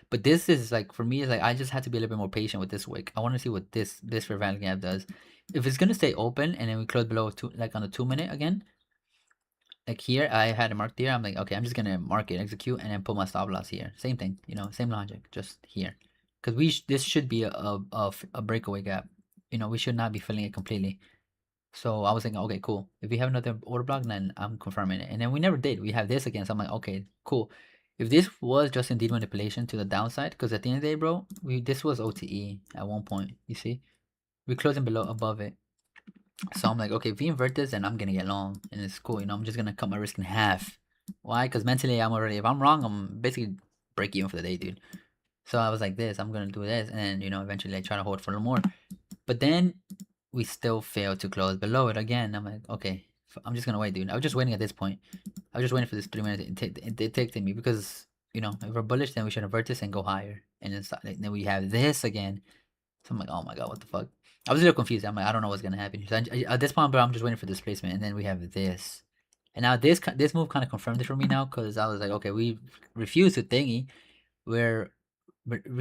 But this is like, for me, it's like I just had to be a little bit more patient with this wick. I want to see what this fair value gap does. If it's gonna stay open and then we close below like on the 2-minute again, like here I had it marked here. I'm like, okay, I'm just gonna mark it, execute, and then put my stop loss here. Same thing, same logic, just here, because this should be a breakaway gap. We should not be filling it completely. So I was thinking, okay, cool. If we have another order block, then I'm confirming it. And then we never did. We have this again. So I'm like, okay, cool. If this was just indeed manipulation to the downside, because at the end of the day, bro, this was OTE at one point. You see, we're closing above it. So I'm like, okay, if we invert this, then I'm gonna get long, and it's cool. I'm just gonna cut my risk in half. Why? Because mentally, if I'm wrong, I'm basically break even for the day, dude. So I was like, I'm gonna do this, and then eventually I try to hold for a little more. But then we still failed to close below it again. I'm like, okay, I'm just gonna wait, dude. I was just waiting at this point. I was just waiting for this 3 minutes. It takes me because if we're bullish, then we should invert this and go higher, and then we have this again. So I'm like, oh my god, what the fuck? I was a little confused. I'm like, I don't know what's gonna happen. So at this point, bro, I'm just waiting for displacement, and then we have this. And now this move kind of confirmed it for me now, because I was like, okay, we refuse to thingy. We're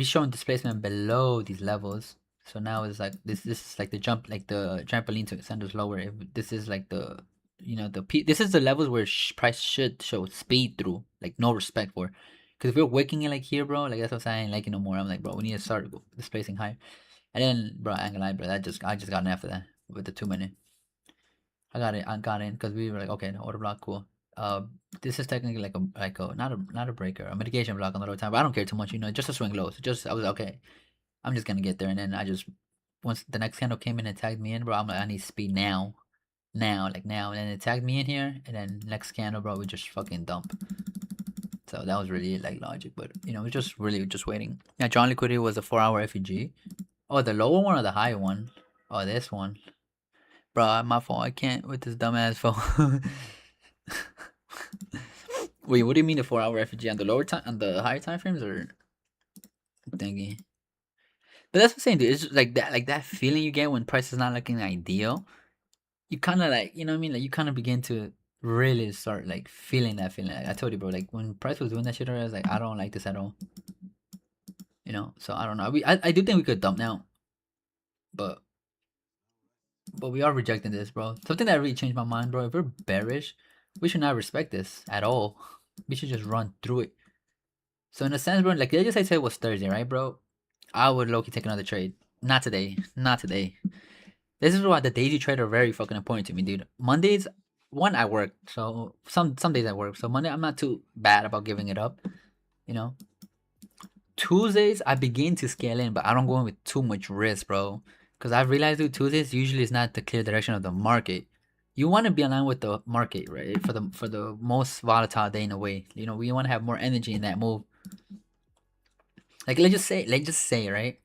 showing displacement below these levels. So now it's like this is like the jump, like the trampoline to send us lower. If this is like this is the levels where price should show speed through, like no respect for. Because if we're waking it like here, bro, like that's what I'm saying, like more. I'm like, bro, we need to start displacing high. And then, bro, I ain't gonna lie, bro, I just got in after that with the 2-minute. I got in because we were like, okay, order block, cool. This is technically like a not a breaker, a mitigation block on the low time, but I don't care too much, just a swing low. So I was okay. I'm just gonna get there, and then once the next candle came in and tagged me in, bro, I'm like, I need speed now, like now, and then it tagged me in here, and then next candle, bro, we just fucking dump. So that was really like logic, but we're just really just waiting. Yeah, John Liquidity was a 4-hour FEG. Oh, the lower one or the higher one? Oh, this one. Bro, my fault. I can't with this dumbass phone. Wait, what do you mean the 4-hour FEG on the lower time, on the higher time frames, or thingy? But that's what I'm saying, dude. It's just like that feeling you get when price is not looking ideal. You kind of like, you know what I mean? Like you kind of begin to really start like feeling that feeling. Like, I told you, bro. Like when price was doing that shit, I was like, I don't like this at all. So I don't know. I do think we could dump now, but we are rejecting this, bro. Something that really changed my mind, bro. If we're bearish, we should not respect this at all. We should just run through it. So in a sense, bro, like let's just say it was Thursday, right, bro? I would low-key take another trade. Not today. Not today. This is why the daily trade are very fucking important to me, dude. Mondays, I work, so some days I work. So Monday, I'm not too bad about giving it up, you know. Tuesdays, I begin to scale in, but I don't go in with too much risk, bro. Because I've realized, dude, Tuesdays usually is not the clear direction of the market. You want to be aligned with the market, right? For the most volatile day in a way. We want to have more energy in that move. Like let's just say, right?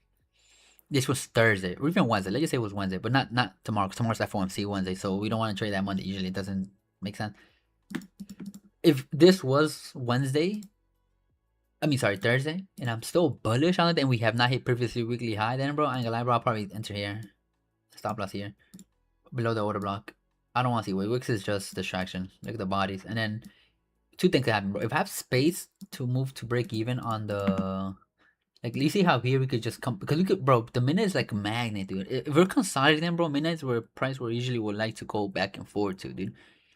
This was Thursday or even Wednesday. Let's just say it was Wednesday, but not tomorrow. Because tomorrow's FOMC Wednesday, so we don't want to trade that Monday. Usually, it doesn't make sense. If this was Thursday, and I'm still bullish on it, and we have not hit previously weekly high, then bro, I ain't gonna lie, bro, I'll probably enter here. Stop loss here. Below the order block. I don't want to see Wicks is just distraction. Look at the bodies. And then two things that happen, bro. If I have space to move to break even on the like, you see how here we could just come because we could, bro. The minute is like a magnet, dude. If we're consolidating, bro, midnights were a price we usually would like to go back and forth to, dude.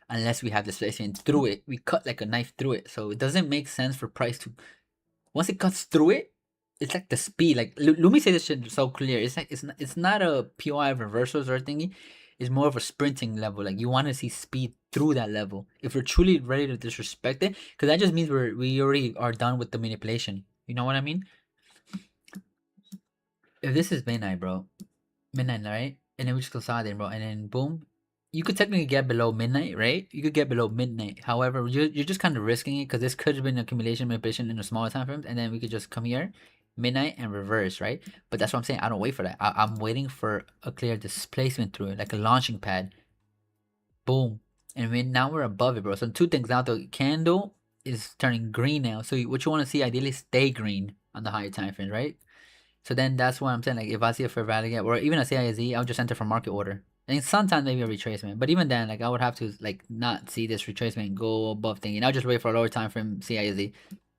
Unless we have the space and through it, we cut like a knife through it. So it doesn't make sense for price to once it cuts through it. It's like the speed. Like Lumi say this shit so clear. It's like it's not a POI reversals or thingy. It's more of a sprinting level. Like you want to see speed through that level. If we're truly ready to disrespect it, because that just means we already are done with the manipulation. You know what I mean? If this is midnight, bro, midnight, right? And then we just consolidate, bro, and then boom, you could technically get below midnight, right? You could get below midnight. However, you're just kind of risking it because this could have been accumulation manipulation in a smaller time frames, and then we could just come here, midnight, and reverse, right? But that's what I'm saying. I don't wait for that. I'm waiting for a clear displacement through it, like a launching pad. Boom, and now we're above it, bro. So two things now. The candle is turning green now. So what you want to see ideally stay green on the higher time frames, right? So then that's why I'm saying, like, if I see a fair value gap or even a CISZ, I'll just enter for market order. And sometimes maybe a retracement, but even then, like, I would have to like not see this retracement go above thing, and I'll just wait for a lower time frame CISZ,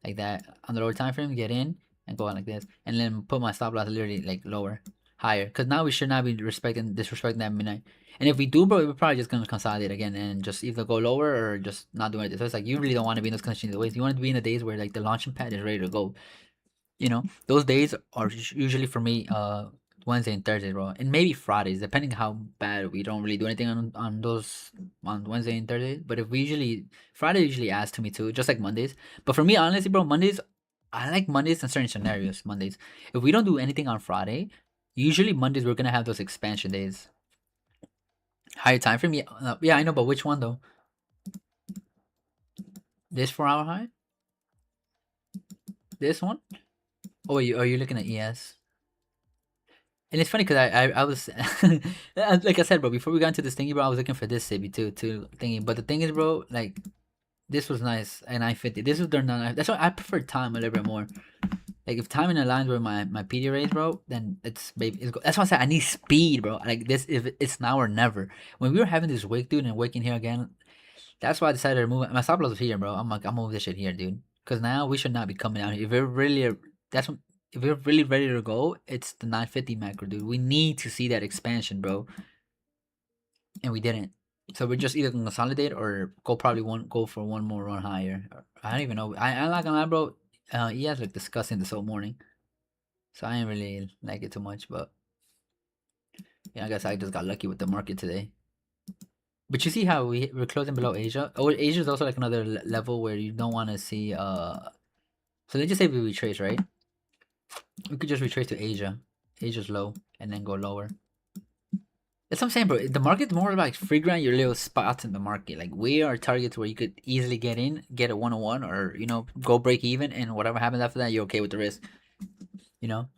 like that on the lower time frame, get in and go out like this, and then put my stop loss literally like lower, higher, because now we should not be disrespecting that midnight. And if we do, bro, we're probably just gonna consolidate again and just either go lower or just not do anything. So it's like you really don't want to be in those conditions either ways. You want to be in the days where like the launching pad is ready to go. You know, those days are usually for me Wednesday and Thursday, bro, and maybe Fridays, depending how bad we don't really do anything on those on Wednesday and Thursday. But if we usually Friday usually adds to me too, just like Mondays. But for me, honestly, bro, Mondays I like Mondays in certain scenarios. Mondays, if we don't do anything on Friday, usually Mondays we're gonna have those expansion days. Higher time frame, yeah, I know, but which one though? This 4 hour high? This one? Oh, are you looking at ES? And it's funny because I was like I said, bro. Before we got into this thingy, bro, I was looking for this Cibi too thingy. But the thing is, bro, like this was nice and I-50. This was their non. That's why I prefer time a little bit more. Like if timing aligns with my PD rates, bro, then it's baby. That's why I said I need speed, bro. Like this, if it's now or never. When we were having this wake, dude, and waking here again, that's why I decided to move. My stop loss was here, bro. I'm like, I'm gonna move this shit here, dude. Because now we should not be coming out here. If we're really, that's what, if we're really ready to go, it's the 950 macro, dude. We need to see that expansion, bro. And we didn't. So we're just either gonna consolidate or go for one more run higher. I don't even know. I'm not gonna lie, bro. He has like discussing this whole morning, so I ain't really like it too much. But yeah, I guess I just got lucky with the market today. But you see how we're closing below Asia. Oh, Asia is also like another level where you don't want to see. So let's just say we retrace, right? We could just retrace to Asia. Asia's low, and then go lower. That's what I'm saying, bro. The market's more like figuring your little spots in the market. Like we are targets where you could easily get in, get a 101, or go break even, and whatever happens after that, you're okay with the risk. You know.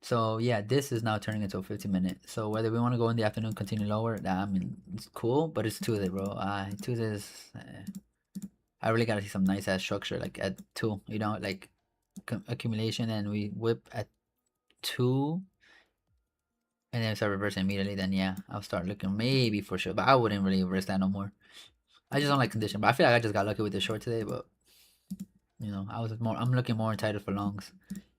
So yeah, this is now turning into a 15-minute. So whether we want to go in the afternoon, continue lower, I mean it's cool, but it's Tuesday, bro. Tuesday is. I really gotta see some nice ass structure like at 2. Like accumulation, and we whip at 2. And then start reversing immediately, then yeah, I'll start looking maybe for sure. But I wouldn't really risk that no more. I just don't like condition. But I feel like I just got lucky with the short today. But I'm looking more entitled for longs.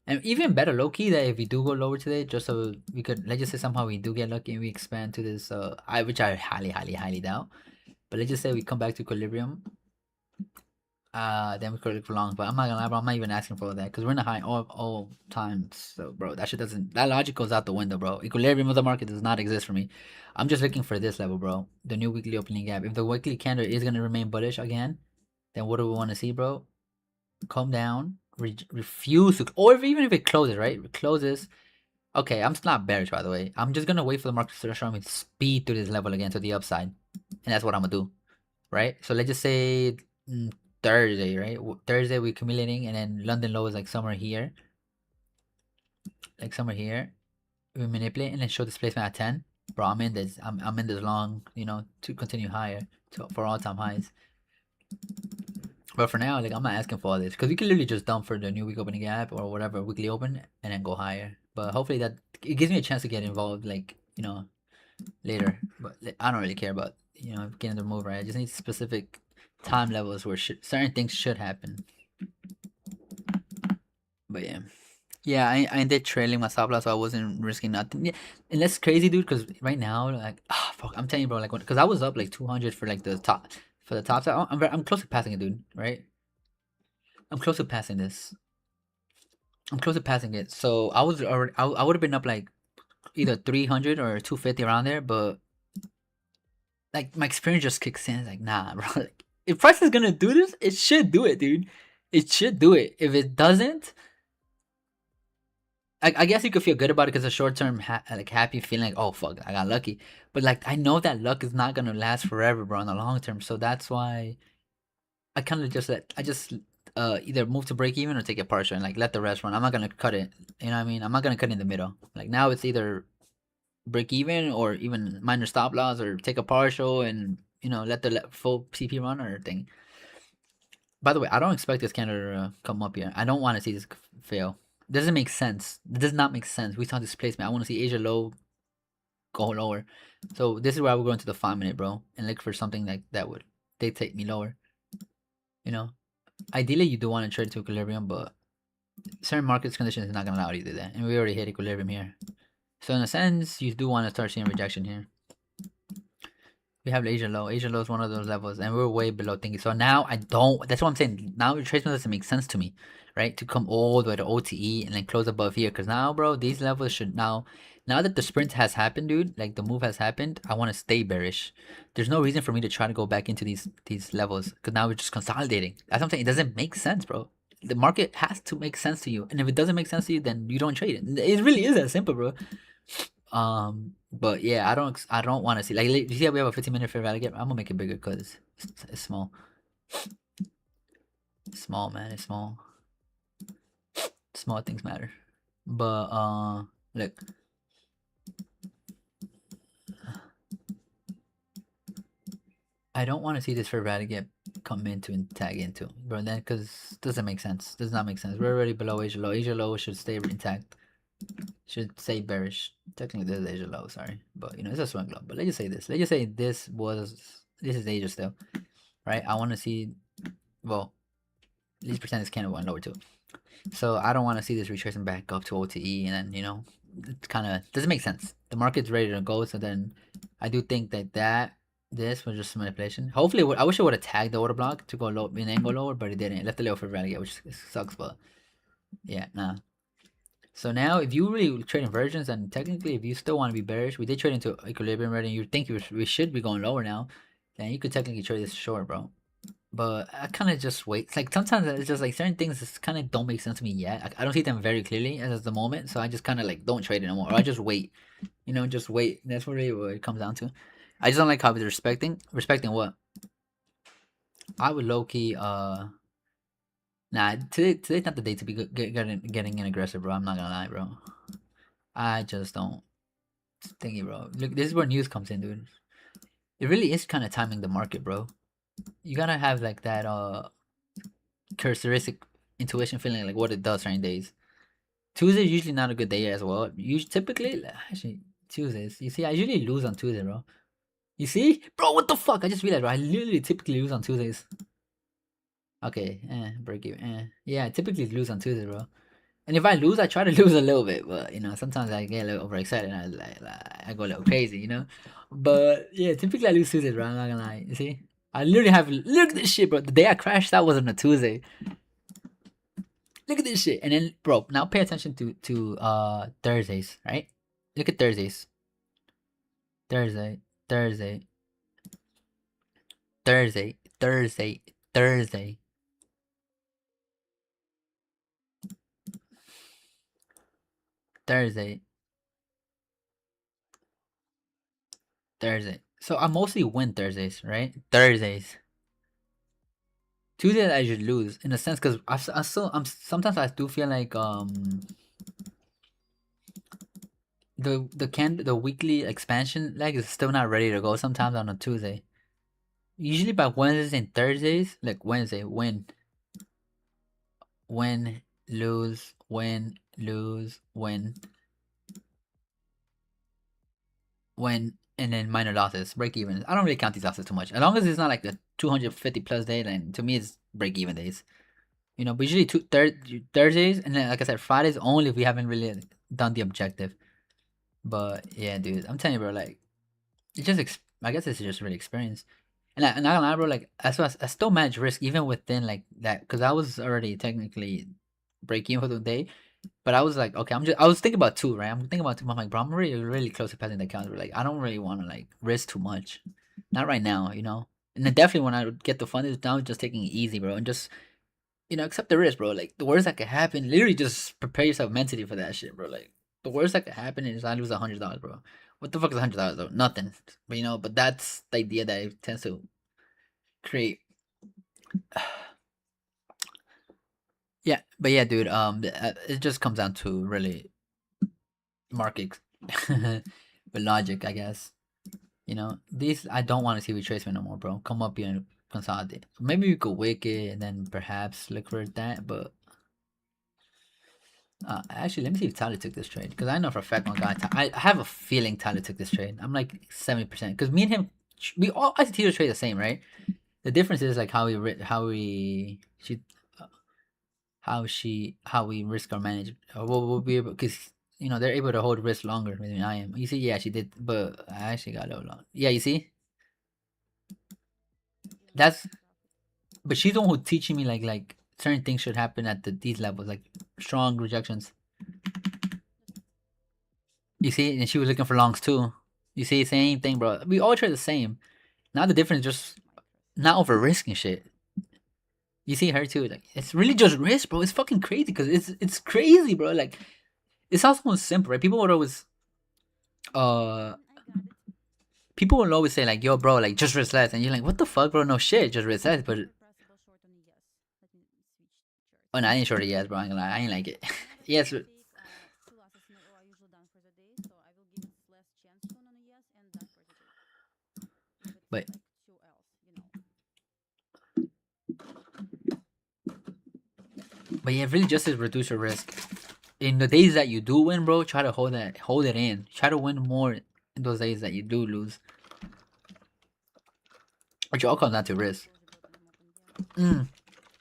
And even better, low key, that if we do go lower today, just so we could, let's just say somehow we do get lucky and we expand to this, which I highly, highly, highly doubt. But let's just say we come back to equilibrium. Then we could look for longs. But I'm not gonna lie, bro. I'm not even asking for that because we're in a high all times. So, bro, that logic goes out the window, bro. Equilibrium of the market does not exist for me. I'm just looking for this level, bro. The new weekly opening gap. If the weekly candle is gonna remain bullish again, then what do we want to see, bro? Calm down. Refuse to, or even if it closes, right? It closes. Okay, I'm not bearish, by the way. I'm just gonna wait for the market to show me speed to this level again to the upside, and that's what I'm gonna do, right? So let's just say Thursday, right? Thursday we're accumulating, and then London low is like somewhere here, We manipulate and then show displacement at 10. Bro, I'm in this. I'm in this long, to continue higher for all time highs. But for now, like I'm not asking for all this because we can literally just dump for the new week opening gap or whatever weekly open and then go higher. But hopefully that it gives me a chance to get involved, like later. But I don't really care about getting the move right. I just need specific time levels where certain things should happen. But yeah. Yeah, I ended trailing my stop loss, so I wasn't risking nothing. Yeah, and that's crazy, dude. Because right now, like, fuck, I'm telling you, bro, like, because I was up like 200 for like the top, for the top side. I'm close to passing it, dude. Right? I'm close to passing this. I'm close to passing it. So I was already, I would have been up like either 300 or 250 around there, but like my experience just kicks in. It's like, nah, bro. Like, if price is gonna do this, it should do it, dude. It should do it. If it doesn't, I guess you could feel good about it because a short term like happy feeling like, oh fuck, I got lucky. But like I know that luck is not gonna last forever, bro, in the long term. So that's why I kind of just either move to break even or take a partial and like let the rest run. I'm not gonna cut it. You know what I mean? I'm not gonna cut it in the middle. Like now it's either break even or even minor stop loss or take a partial and let the full CP run or thing. By the way, I don't expect this candle to come up here. I don't want to see this fail. It doesn't make sense. It does not make sense. We saw displacement. I want to see Asia low go lower. So this is where I would go into the 5 minute, bro, and look for something like that would dictate me lower. You know, ideally you do want to trade to equilibrium, but certain market conditions is not gonna allow you to do that, and we already hit equilibrium here. So in a sense, you do want to start seeing rejection here. We have Asia low. Asia low is one of those levels, and we're way below thinking. So now I don't. That's what I'm saying. Now retracement doesn't make sense to me, right? To come all the way to OTE and then close above here, because now, bro, these levels should now that the sprint has happened, dude, like the move has happened. I want to stay bearish. There's no reason for me to try to go back into these levels, because now we're just consolidating. That's what I'm saying. It doesn't make sense, bro. The market has to make sense to you, and if it doesn't make sense to you, then you don't trade it. It really is that simple, bro. But yeah, I don't want to see like you see how we have a 15-minute fair value gap. I'm gonna make it bigger because it's small. It's small, man. It's small. Small things matter. But look, I don't want to see this fair value gap come into and tag into, bro. Then because doesn't make sense. Does not make sense. We're already below Asia low. Asia low should stay intact. Should say bearish. Technically, this is Asia low, sorry. But, it's a swing low. But let's just say this. Let's just say this is Asia still, right? I want to see, well, at least percent this candle went lower too. So I don't want to see this retracing back up to OTE and then, it kind of doesn't make sense. The market's ready to go. So then I do think this was just manipulation. Hopefully, I wish it would have tagged the order block to go low and then go lower, but it didn't. It left the low for value, which sucks, but yeah, nah. So now, if you really trade inversions, and technically, if you still want to be bearish, we did trade into equilibrium already, and you think we should be going lower now, then you could technically trade this short, bro. But I kind of just wait. It's like sometimes it's just like certain things just kind of don't make sense to me yet. I don't see them very clearly as the moment, so I just kind of like don't trade it anymore, or I just wait. Just wait. That's really what it comes down to. I just don't like how they're respecting what. I would low key Nah, today's not the day to be getting in aggressive, bro. I'm not gonna lie, bro. I just don't think it, bro. Look, this is where news comes in, dude. It really is kind of timing the market, bro. You gotta have like that characteristic intuition feeling like what it does certain days. Tuesday is usually not a good day as well. Typically, actually, Tuesdays. You see, I usually lose on Tuesday, bro. You see, bro, what the fuck? I just realized, bro. I literally typically lose on Tuesdays. Okay, break even. Yeah, I typically lose on Tuesday, bro. And if I lose, I try to lose a little bit, but sometimes I get a little overexcited and I go a little crazy. But yeah, typically I lose Tuesdays, bro. I'm not gonna lie. You see, I literally look at this shit, bro. The day I crashed, that wasn't a Tuesday. Look at this shit, and then, bro, now pay attention to Thursdays, right? Look at Thursdays. Thursday, Thursday, Thursday, Thursday, Thursday. Thursday. Thursday. So I mostly win Thursdays, right? Thursdays. Tuesdays I should lose in a sense because sometimes I do feel like the weekly expansion leg is still not ready to go sometimes on a Tuesday. Usually by Wednesdays and Thursdays, like Wednesday, win, lose, win, lose, win, and then minor losses, break even. I don't really count these losses too much. As long as it's not like 250 plus days, and to me it's break even days. You know, but usually Thursdays, and then like I said, Fridays only if we haven't really done the objective. But yeah, dude, I'm telling you, bro, like it's just I guess it's just really experience. And not gonna lie, bro, like I still manage risk even within like that because I was already technically break even for the day. But I was like, okay, I was thinking about two, right? I'm thinking about two. I'm like, bro, I'm really close to passing the account. Like, I don't really want to like risk too much, not right now, you know. And then definitely when I would get the fund, now just taking it easy, bro, and just accept the risk, bro. Like the worst that could happen, literally just prepare yourself mentally for that shit, bro. Like the worst that could happen is I lose $100, bro. What the fuck is $100 though? Nothing, but but that's the idea that it tends to create. Yeah, but yeah, dude. It just comes down to really market, but logic, I guess. These I don't want to see retracement no more, bro. Come up here and consolidate. Maybe we could wick it and then perhaps look for that, but actually, let me see if Tyler took this trade because I know for a fact one guy. I have a feeling Tyler took this trade. I'm like 70% because me and him, we all ICT trade the same, right? The difference is like how we risk or manage. We'll be able because they're able to hold risk longer than I am. You see, yeah, she did, but I actually got a little long. Yeah, you see, that's but she's the one who teaching me like certain things should happen at these levels, like strong rejections. You see, and she was looking for longs too. You see, same thing, bro. We all trade the same. Now the difference is just not over risking shit. You see her too. Like it's really just risk, bro. It's fucking crazy because it's crazy, bro. Like it sounds almost simple, right? Uh people will always say like, "Yo, bro, like just risk less," and you're like, "What the fuck, bro? No shit, just risk less." But oh, no, I ain't short of yes, bro. I ain't gonna lie, I ain't like it. Yes, but yeah, really just is reduce your risk. In the days that you do win, bro, try to hold it in. Try to win more in those days that you do lose. Which all comes down to risk.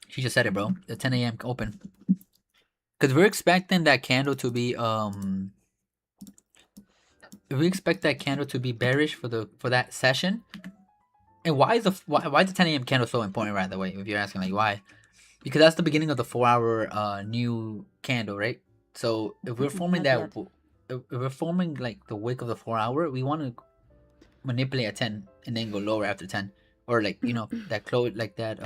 She just said it, bro. The 10 a.m. open. Because we're expecting that candle to be we expect that candle to be bearish for that session. And why is the 10 a.m. candle so important, right? The way, if you're asking like why, because that's the beginning of the 4-hour new candle, right? So if we're forming that, if we're forming like the wick of the 4-hour, we want to manipulate at 10 and then go lower after 10, or like that close like that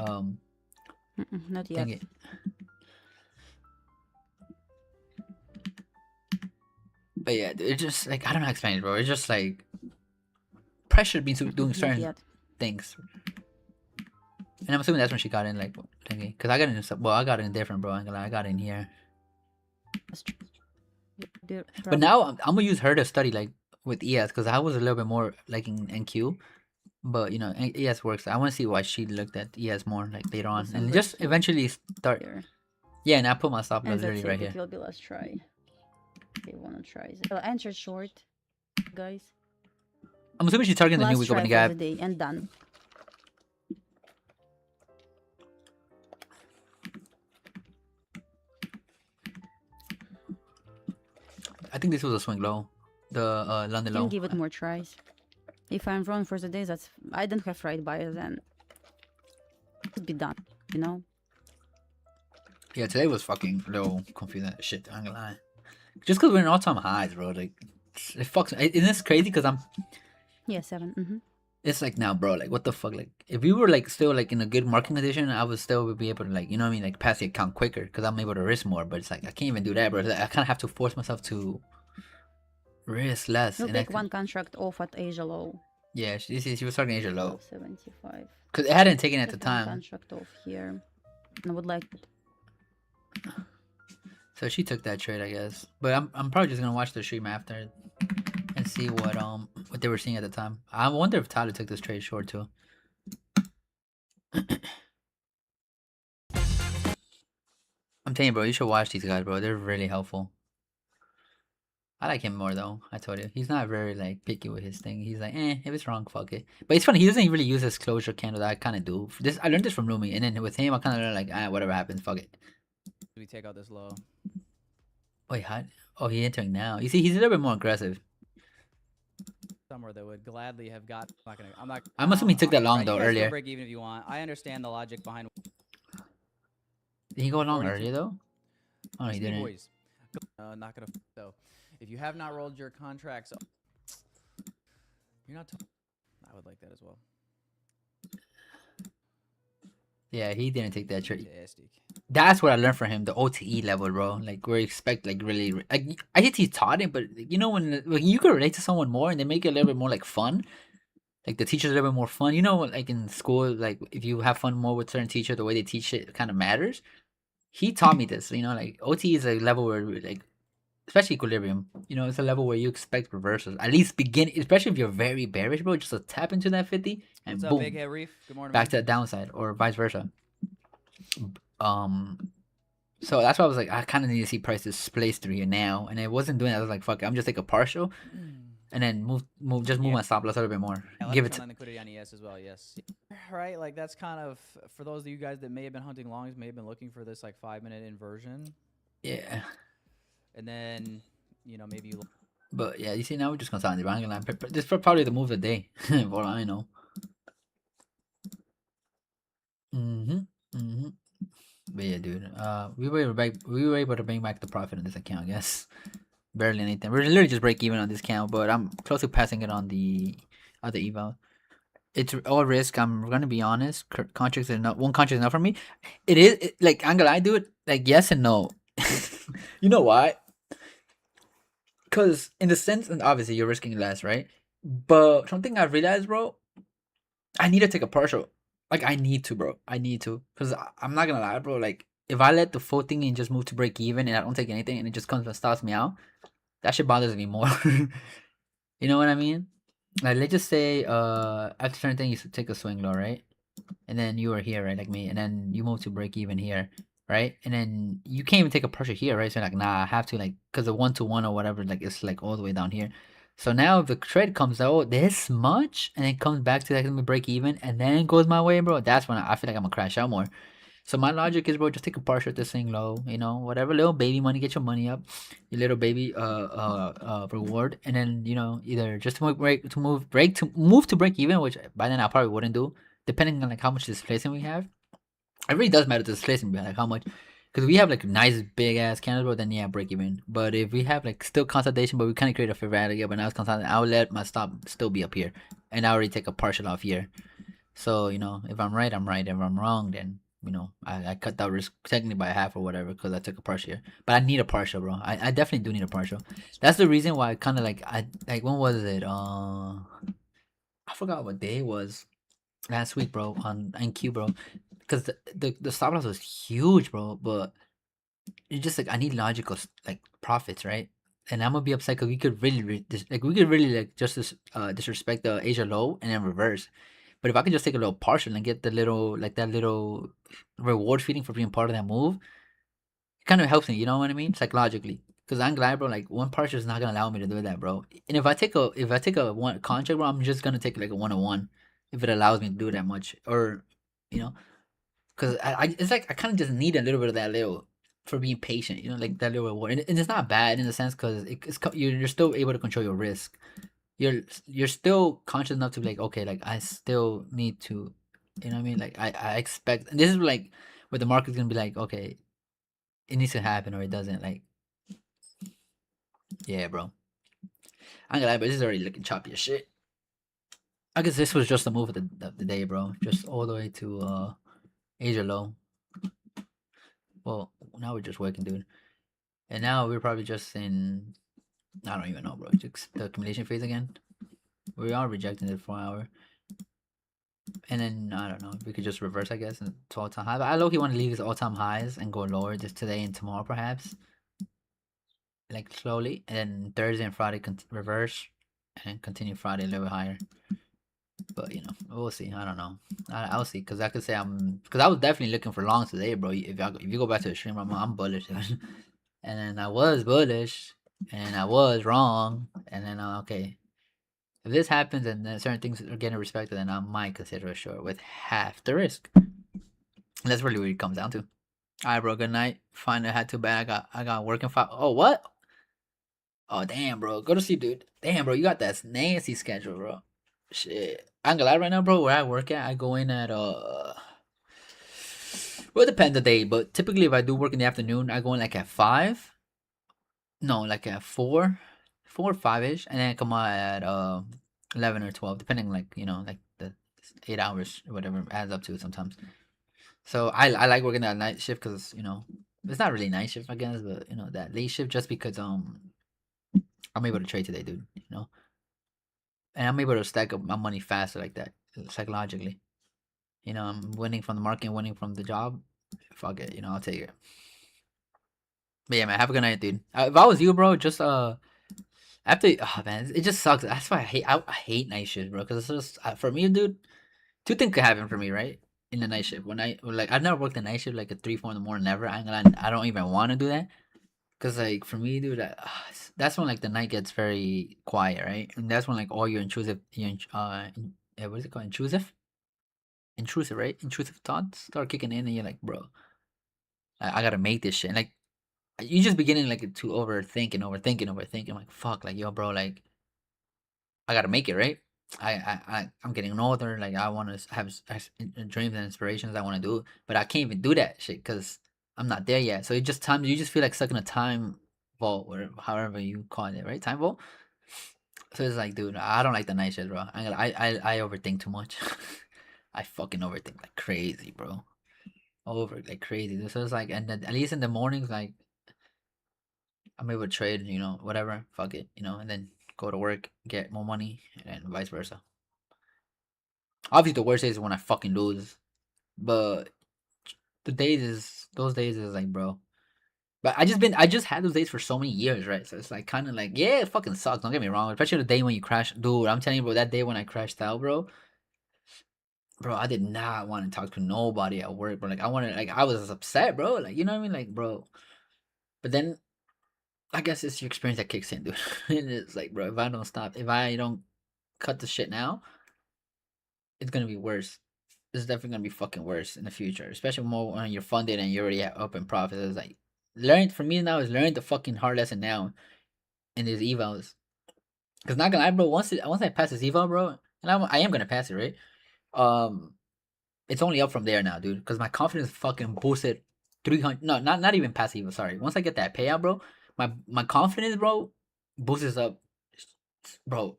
not yet. It. But yeah, it's just like I don't know how to explain it, bro. It's just like pressure being doing certain things. And I'm assuming that's when she got in, like, thingy. Because I got in, I got in different, bro. I got in here. But now I'm gonna use her to study, like, with ES, because I was a little bit more, like, in NQ. But, ES works. I want to see why she looked at ES more, like, later on. And just eventually start. Here. Yeah, and I put my stop loss literally right here. It will be last try. They want to try it. I'll enter short, guys. I'm assuming she's targeting the new week opening gap. And done. I think this was a swing low. The London low. Can give it more tries. If I'm wrong for the day, I don't have right buyer, then it could be done, Yeah, today was fucking low confusing shit, I'm gonna lie. Just because we're in all-time highs, bro. Like, it fucks. Isn't this crazy? Because I'm... Yeah, 7. It's like, now, bro, like, what the fuck? Like, if we were, like, still, like, in a good market condition, I would still be able to, like, like, pass the account quicker because I'm able to risk more. But it's like, I can't even do that, bro. I kind of have to force myself to risk less. We'll take one contract off at Asia low. Yeah, she was targeting Asia low. 75. Because it hadn't taken at the time. Contract off here. I would like... So she took that trade, I guess. But I'm probably just gonna watch the stream after and see what they were seeing at the time. I wonder if Tyler took this trade short too. I'm telling you, bro, you should watch these guys, bro. They're really helpful. I like him more though. I told you he's not very like picky with his thing. He's like, if it's wrong, fuck it. But it's funny. He doesn't really use his closure candle that I kind of do. This I learned this from Lumi, and then with him, I kind of learned like, whatever happens, fuck it. We take out this low. Wait, how? Oh, he's entering now. You see, he's a little bit more aggressive. Somewhere that would gladly have got. I'm not. I'm assuming he took that long right, though you guys earlier. Go break even if you want. I understand the logic behind. Did he go long 42. earlier though? Oh, he Steve didn't. Boys. Not gonna. So, if you have not rolled your contracts, you're not. I would like that as well. Yeah, he didn't take that trade. Fantastic. That's what I learned from him, the OTE level, bro. Like we expect like really like I think he taught it, but you know when you can relate to someone more and they make it a little bit more like fun. Like the teacher's a little bit more fun. You know, like in school, like if you have fun more with certain teacher, the way they teach it kind of matters. He taught me this, you know, like OT is a level where like especially equilibrium, you know, it's a level where you expect reversals. At least begin, especially if you're very bearish, bro, just to tap into that 50 and What's up, boom, Big Head Reef? Good morning. back Man. to the downside or vice versa. So that's why I was like, I kind of need to see prices place through here now, and it wasn't doing that. I was like, fuck it, I'm just take a partial, and then move, move my stop loss a little bit more. Yeah, Give it to. liquidity on ES as well. Yes. Right. Like that's kind of for those of you guys that may have been hunting longs, may have been looking for this like 5-minute inversion, Yeah. and then maybe you. But yeah, you see now we're just consolidating the triangle line. This is probably the move of the day, for all I know. But yeah, dude. We were able to bring back the profit on this account. I guess barely anything. We're literally just break even on this account, but I'm close to passing it on the other eval. It's all risk. I'm gonna be honest. Contracts are not one contract is enough for me. It is like I'm gonna do it. Like yes and no. You know why? Because in the sense, and obviously you're risking less, right? But something I've realized, bro, I need to take a partial. Like I need to, bro. I need to, cause I'm not gonna lie, bro. Like if I let the full thing and just move to break even and I don't take anything and it just comes and stops me out, that shit bothers me more. You know what I mean? Like let's just say after certain thing you take a swing low, right? And then you are here, right, like me, and then you move to break even here, right? And then you can't even take a pressure here, right? So like, nah, I have to like, cause the 1-to-1 or whatever, like it's like all the way down here. So now if the trade comes out this much and it comes back to like let me break even and then goes my way, bro, that's when I feel like I'm gonna crash out more. So my logic is, bro, just take a partial at this thing low, you know, whatever little baby money, get your money up, your little baby reward, and then either just to move to break even, which by then I probably wouldn't do, depending on like how much displacement we have. It really does matter the displacement, like how much, because we have like nice big ass candles, bro, then yeah, break even. But if we have like still consolidation, but we kind of create a fair value, but now it's consolidation, I'll let my stop still be up here, and I already take a partial off here. So if I'm right, I'm right. If I'm wrong, then I cut that risk technically by half or whatever because I took a partial here. But I need a partial, bro. I definitely do need a partial. That's the reason why I kind of like when was it? I forgot what day it was last week, bro, on NQ, bro. Because the stop loss was huge, bro. But it's just like I need logical like profits, right? And I'm gonna be upset because we could really just disrespect the Asia low and then reverse. But if I can just take a little partial and get that little reward feeling for being part of that move, it kind of helps me. You know what I mean? Psychologically. Because I'm glad, bro. Like one partial is not gonna allow me to do that, bro. And if I take a one contract, bro, I'm just gonna take like a 1-on-1 if it allows me to do that much, or because I it's like I kind of just need a little bit of that little for being patient, like that little reward, and it's not bad in the sense because you're still able to control your risk. You're still conscious enough to be like, okay, like I still need to, you know what I mean? Like I expect, and this is like where the market's gonna be like, okay, it needs to happen or it doesn't. Like, yeah, bro. I'm gonna lie, but this is already looking choppy as shit. I guess this was just a move of the day, bro. Just all the way to Asia low. Well, now we're just working, dude. And now we're probably just in, I don't even know, bro. Just the accumulation phase again. We are rejecting the 4-hour. And then, I don't know, we could just reverse, I guess, and to all-time high. But I low-key want to leave these all-time highs and go lower just today and tomorrow, perhaps. Like, slowly. And then Thursday and Friday reverse. And continue Friday a little bit higher. But, we'll see. I don't know. I'll see. Because I could say because I was definitely looking for longs today, bro. If you go back to the stream, I'm bullish. And then I was bullish. and I was wrong. And then okay, if this happens and then certain things are getting respected, then I might consider a short with half the risk. And that's really what it comes down to. All right, bro. Good night. Fine. I had too bad. I got working 5. Oh, what? Oh, damn, bro. Go to sleep, dude. Damn, bro. You got that nasty schedule, bro. Shit. I'm glad right now, bro. Where I work at, I go in at Well, it depends the day, but typically if I do work in the afternoon, I go in like at 5. No, like at 4, 4 or 5 ish, and then I come out at 11 or 12, depending like like the 8 hours or whatever adds up to sometimes. So I like working that night shift because it's not really night shift I guess, but that late shift just because I'm able to trade today, dude. And I'm able to stack up my money faster like that psychologically. I'm winning from the market, winning from the job. Fuck it, I'll take it. But yeah, man, have a good night, dude. If I was you, bro, just after oh man, it just sucks. That's why I hate night shifts, bro. Because it's just for me, dude. Two things could happen for me, right? In the night shift, when I've never worked a night shift like at 3, 4 in the morning, never. I don't even want to do that. Cause like for me, dude, that's when like the night gets very quiet, right? And that's when like all your what is it called? Intrusive, right? Intrusive thoughts start kicking in, and you're like, bro, I gotta make this shit. And, like you just beginning like to overthinking. I'm like, fuck, like yo, bro, like I gotta make it, right? I'm getting older. Like I want to have dreams and inspirations. I want to do, but I can't even do that shit because I'm not there yet. So it just time. You just feel like stuck in a time vault, or however you call it, right? Time vault. So it's like, dude, I don't like the night shift, bro. I overthink too much. I fucking overthink like crazy, bro. Over like crazy. So it's like, and then at least in the mornings, like I'm able to trade, whatever, fuck it, and then go to work, get more money, and vice versa. Obviously, the worst days is when I fucking lose, but those days is like, bro. But I just had those days for so many years, right? So it's like kind of like, yeah, it fucking sucks. Don't get me wrong, especially the day when you crash, dude. I'm telling you, bro, that day when I crashed out, bro, I did not want to talk to nobody at work, bro. Like I was upset, bro. Like you know what I mean, like, bro. But then I guess it's your experience that kicks in, dude. And it's like, bro, if I don't cut the shit now, it's gonna be worse. It's definitely gonna be fucking worse in the future, especially more when you're funded and you already have up in profits. It's like learn for me now is learn the fucking hard lesson now in these evals. Cause not gonna lie, bro. Once I pass this eval, bro, and I am gonna pass it, right? Um, it's only up from there now, dude. Cause my confidence fucking boosted 300. No, not even past eval. Sorry. Once I get that payout, bro, my confidence, bro, boosts up, bro,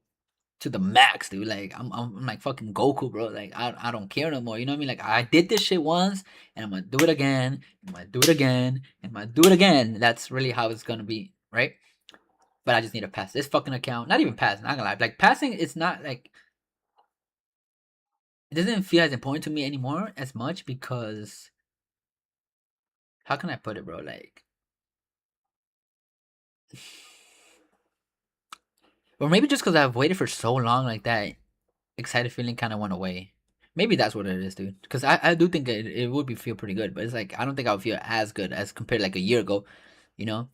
to the max, dude. Like I'm like fucking Goku, bro. Like I don't care no more. You know what I mean? Like I did this shit once, and I'm gonna do it again. I'm gonna do it again, and I'm gonna do it again. That's really how it's gonna be, right? But I just need to pass this fucking account. Not even pass. Not gonna lie. Like passing, it's not like it doesn't feel as important to me anymore as much because how can I put it, bro? Like, or maybe just because I've waited for so long, like that excited feeling kind of went away. Maybe that's what it is, dude. Because I do think it would be feel pretty good, but it's like I don't think I would feel as good as compared to like a year ago, you know.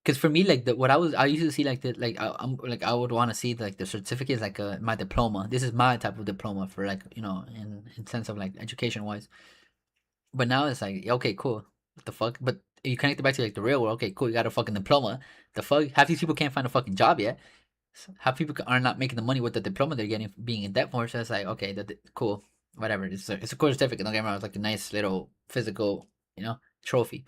Because for me, like what I used to see like the like I'm like I would want to see like the certificates like my diploma. This is my type of diploma for like in sense of like education wise. But now it's like okay, cool. What the fuck? But you connect it back to like the real world. Okay, cool. You got a fucking diploma. The fuck? Half these people can't find a fucking job yet. Half people are not making the money with the diploma they're getting being in debt for. So it's like, okay, cool, whatever. It's a cool certificate. Don't get me wrong. It's like a nice little physical, trophy.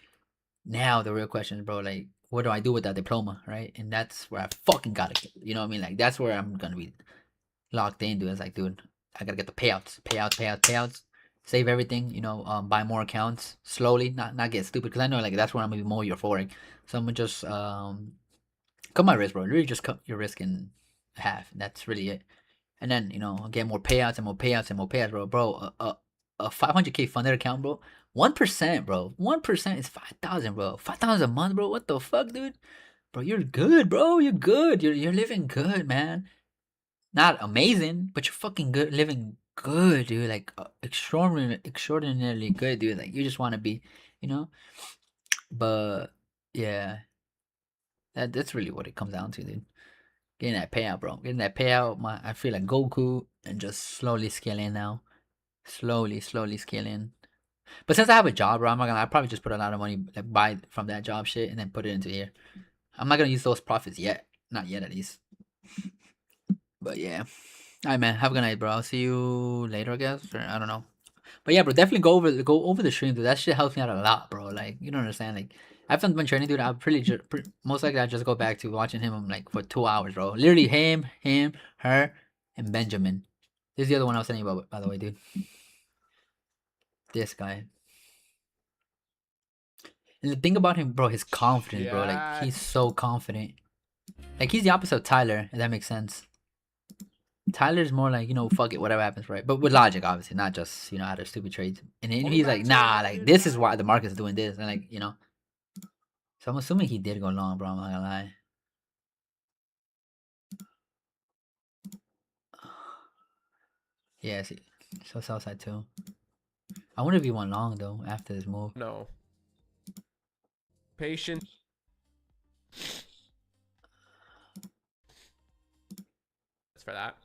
Now the real question is, bro, like, what do I do with that diploma, right? And that's where I fucking gotta get. You know what I mean? Like, that's where I'm gonna be locked into. It's like, dude, I gotta get the payouts. Save everything, buy more accounts slowly, not get stupid. Because I know, like, that's where I'm gonna be more euphoric. So I'm gonna just cut my risk, bro. Really, just cut your risk in half. That's really it. And then get more payouts and more payouts and more payouts, bro. A 500K funded account, bro. 1%, bro. 1% is 5,000, bro. 5,000 a month, bro. What the fuck, dude? Bro, you're good, bro. You're good. You're living good, man. Not amazing, but you're fucking good, living good, dude. Like extraordinarily good, dude. Like you just want to be, you know. But yeah, That's really what it comes down to, dude. Getting that payout, bro. Getting that payout. I feel like Goku and just slowly scaling now. Slowly scaling. But since I have a job, bro, I'm not gonna. I probably just put a lot of money, like buy from that job shit, and then put it into here. I'm not gonna use those profits yet. Not yet, at least. But yeah. Alright, man. Have a good night, bro. I'll see you later, I guess. Or I don't know. But yeah, bro, definitely go over the stream, dude. That shit helps me out a lot, bro. Like, you don't understand. Like, I've been training, dude. I'll most likely I'll just go back to watching him like for 2 hours, bro. Literally him, her, and Benjamin. This is the other one I was telling you about, by the way, dude. This guy. And the thing about him, bro, his confidence, bro. Like, he's so confident. Like, he's the opposite of Tyler, if that makes sense. Tyler's more like, you know, fuck it, whatever happens, right? But with logic, obviously, not just, you know, out of stupid trades. And then he's like, nah, like, this is why the market's doing this. And, like, you know. So I'm assuming he did go long, bro. I'm not gonna lie. Yeah, see, so Southside too. I wonder if he went long, though, after this move. No. Patient. That's for that.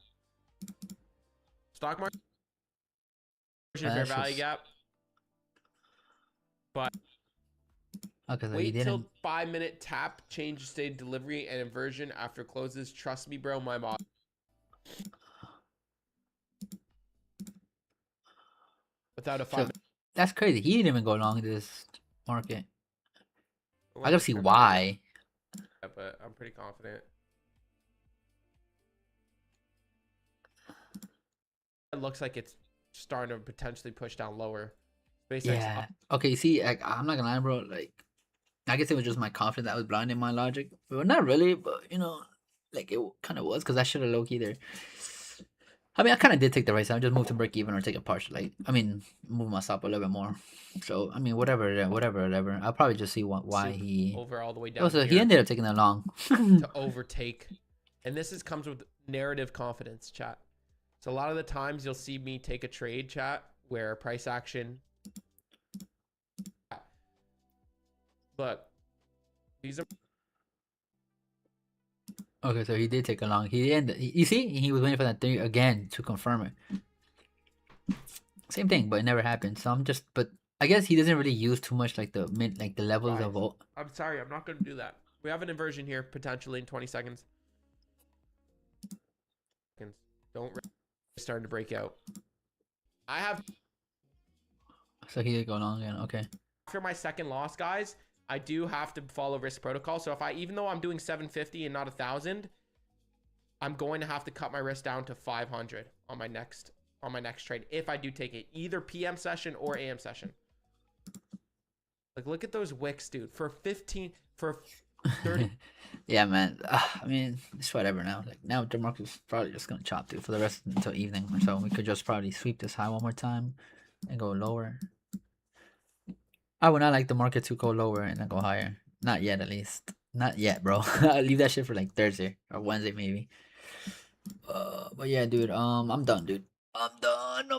Stock market. Fair value gap. But Okay, so he wait till didn't. 5-minute tap, change state delivery and inversion after closes. Trust me, bro, my mod. Without a 5 minute. That's crazy. He didn't even go long this market. I gotta see why. Yeah, but I'm pretty confident. It looks like it's starting to potentially push down lower. SpaceX Yeah. Okay, see, I'm not gonna lie, bro. Like, I guess it was just my confidence that was blinding my logic. Well, not really, but, you know, like, it kind of was, because I should have low-key there. I mean, I kind of did take the right side. I just moved to break even or take a partial. Like, I mean, move my stop a little bit more. So, I mean, whatever. I'll probably just see why he. over all the way down. Oh, so he here ended up taking that long. to overtake, and this comes with narrative confidence, chat. So a lot of the times you'll see me take a trade, chat, where price action. Look, these are. Okay, so he did take a long. You see, he was waiting for that 3 again to confirm it. Same thing, but it never happened. So but I guess he doesn't really use too much like the levels of. I'm sorry, I'm not going to do that. We have an inversion here potentially in 20 seconds. Don't starting to break out. I have. So he did go long again. Okay. After my second loss, guys, I do have to follow risk protocol. So even though I'm doing 750 and not 1,000, I'm going to have to cut my risk down to 500 on my next trade if I do take it, either PM session or AM session. Like, look at those wicks, dude. For 30. Yeah, man. I mean, it's whatever now. Like, now the market's probably just gonna chop, dude, for the rest until evening or so. We could just probably sweep this high one more time and go lower. I would not like the market to go lower and then go higher. Not yet, at least. Not yet, bro. I'll leave that shit for like Thursday or Wednesday, maybe. But yeah, dude. I'm done, dude. I'm done.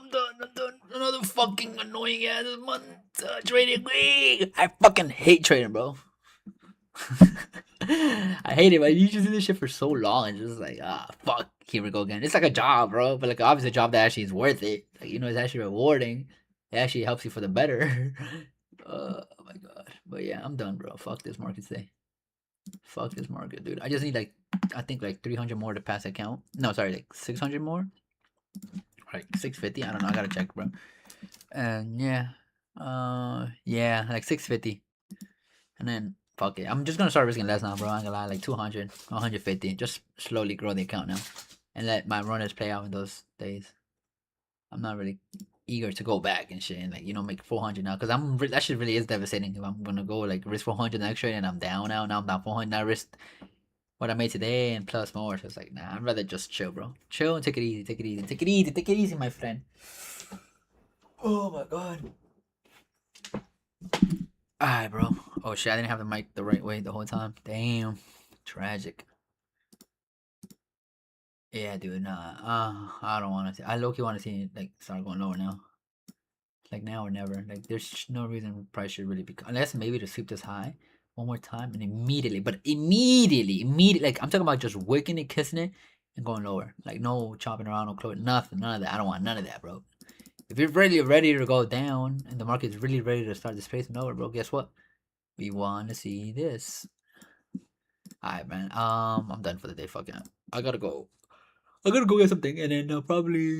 Another fucking annoying ass month trading week. I fucking hate trading, bro. I hate it, but you just do this shit for so long and just like, fuck, here we go again. It's like a job, bro, but like obviously a job that actually is worth it. Like, you know, it's actually rewarding. It actually helps you for the better. Oh my god. But yeah, I'm done, bro. Fuck this market today. Fuck this market, dude. I just need like, I think like 300 more to pass account. No, sorry, like 600 more. Like 650. I don't know. I gotta check, bro. And yeah, yeah, like 650. And then fuck it. I'm just gonna start risking less now, bro. I'm gonna lie, like 200, 150. Just slowly grow the account now, and let my runners play out in those days. I'm not really eager to go back and shit and like, you know, make 400 now, because that shit really is devastating. If I'm gonna go like risk 400 next trade and I'm down now, I'm down 400. Now risk what I made today and plus more. So it's like, nah, I'd rather just chill, bro. Chill and take it easy, take it easy, my friend. Oh my god. Alright, bro. Oh shit, I didn't have the mic the right way the whole time. Damn. Tragic. Yeah, dude, nah. I don't want to see. I low-key want to see it, like, start going lower now. Like, now or never. Like, there's no reason price should really be... Unless maybe to sweep this high. one more time, and immediately, like I'm talking about just wicking it, kissing it, and going lower. Like no chopping around, no closing, nothing, none of that. I don't want none of that, bro. If you're really ready to go down and the market's really ready to start displacing lower, bro, guess what? We want to see this. Alright, man. I'm done for the day. Fuck it. I gotta go get something, and then probably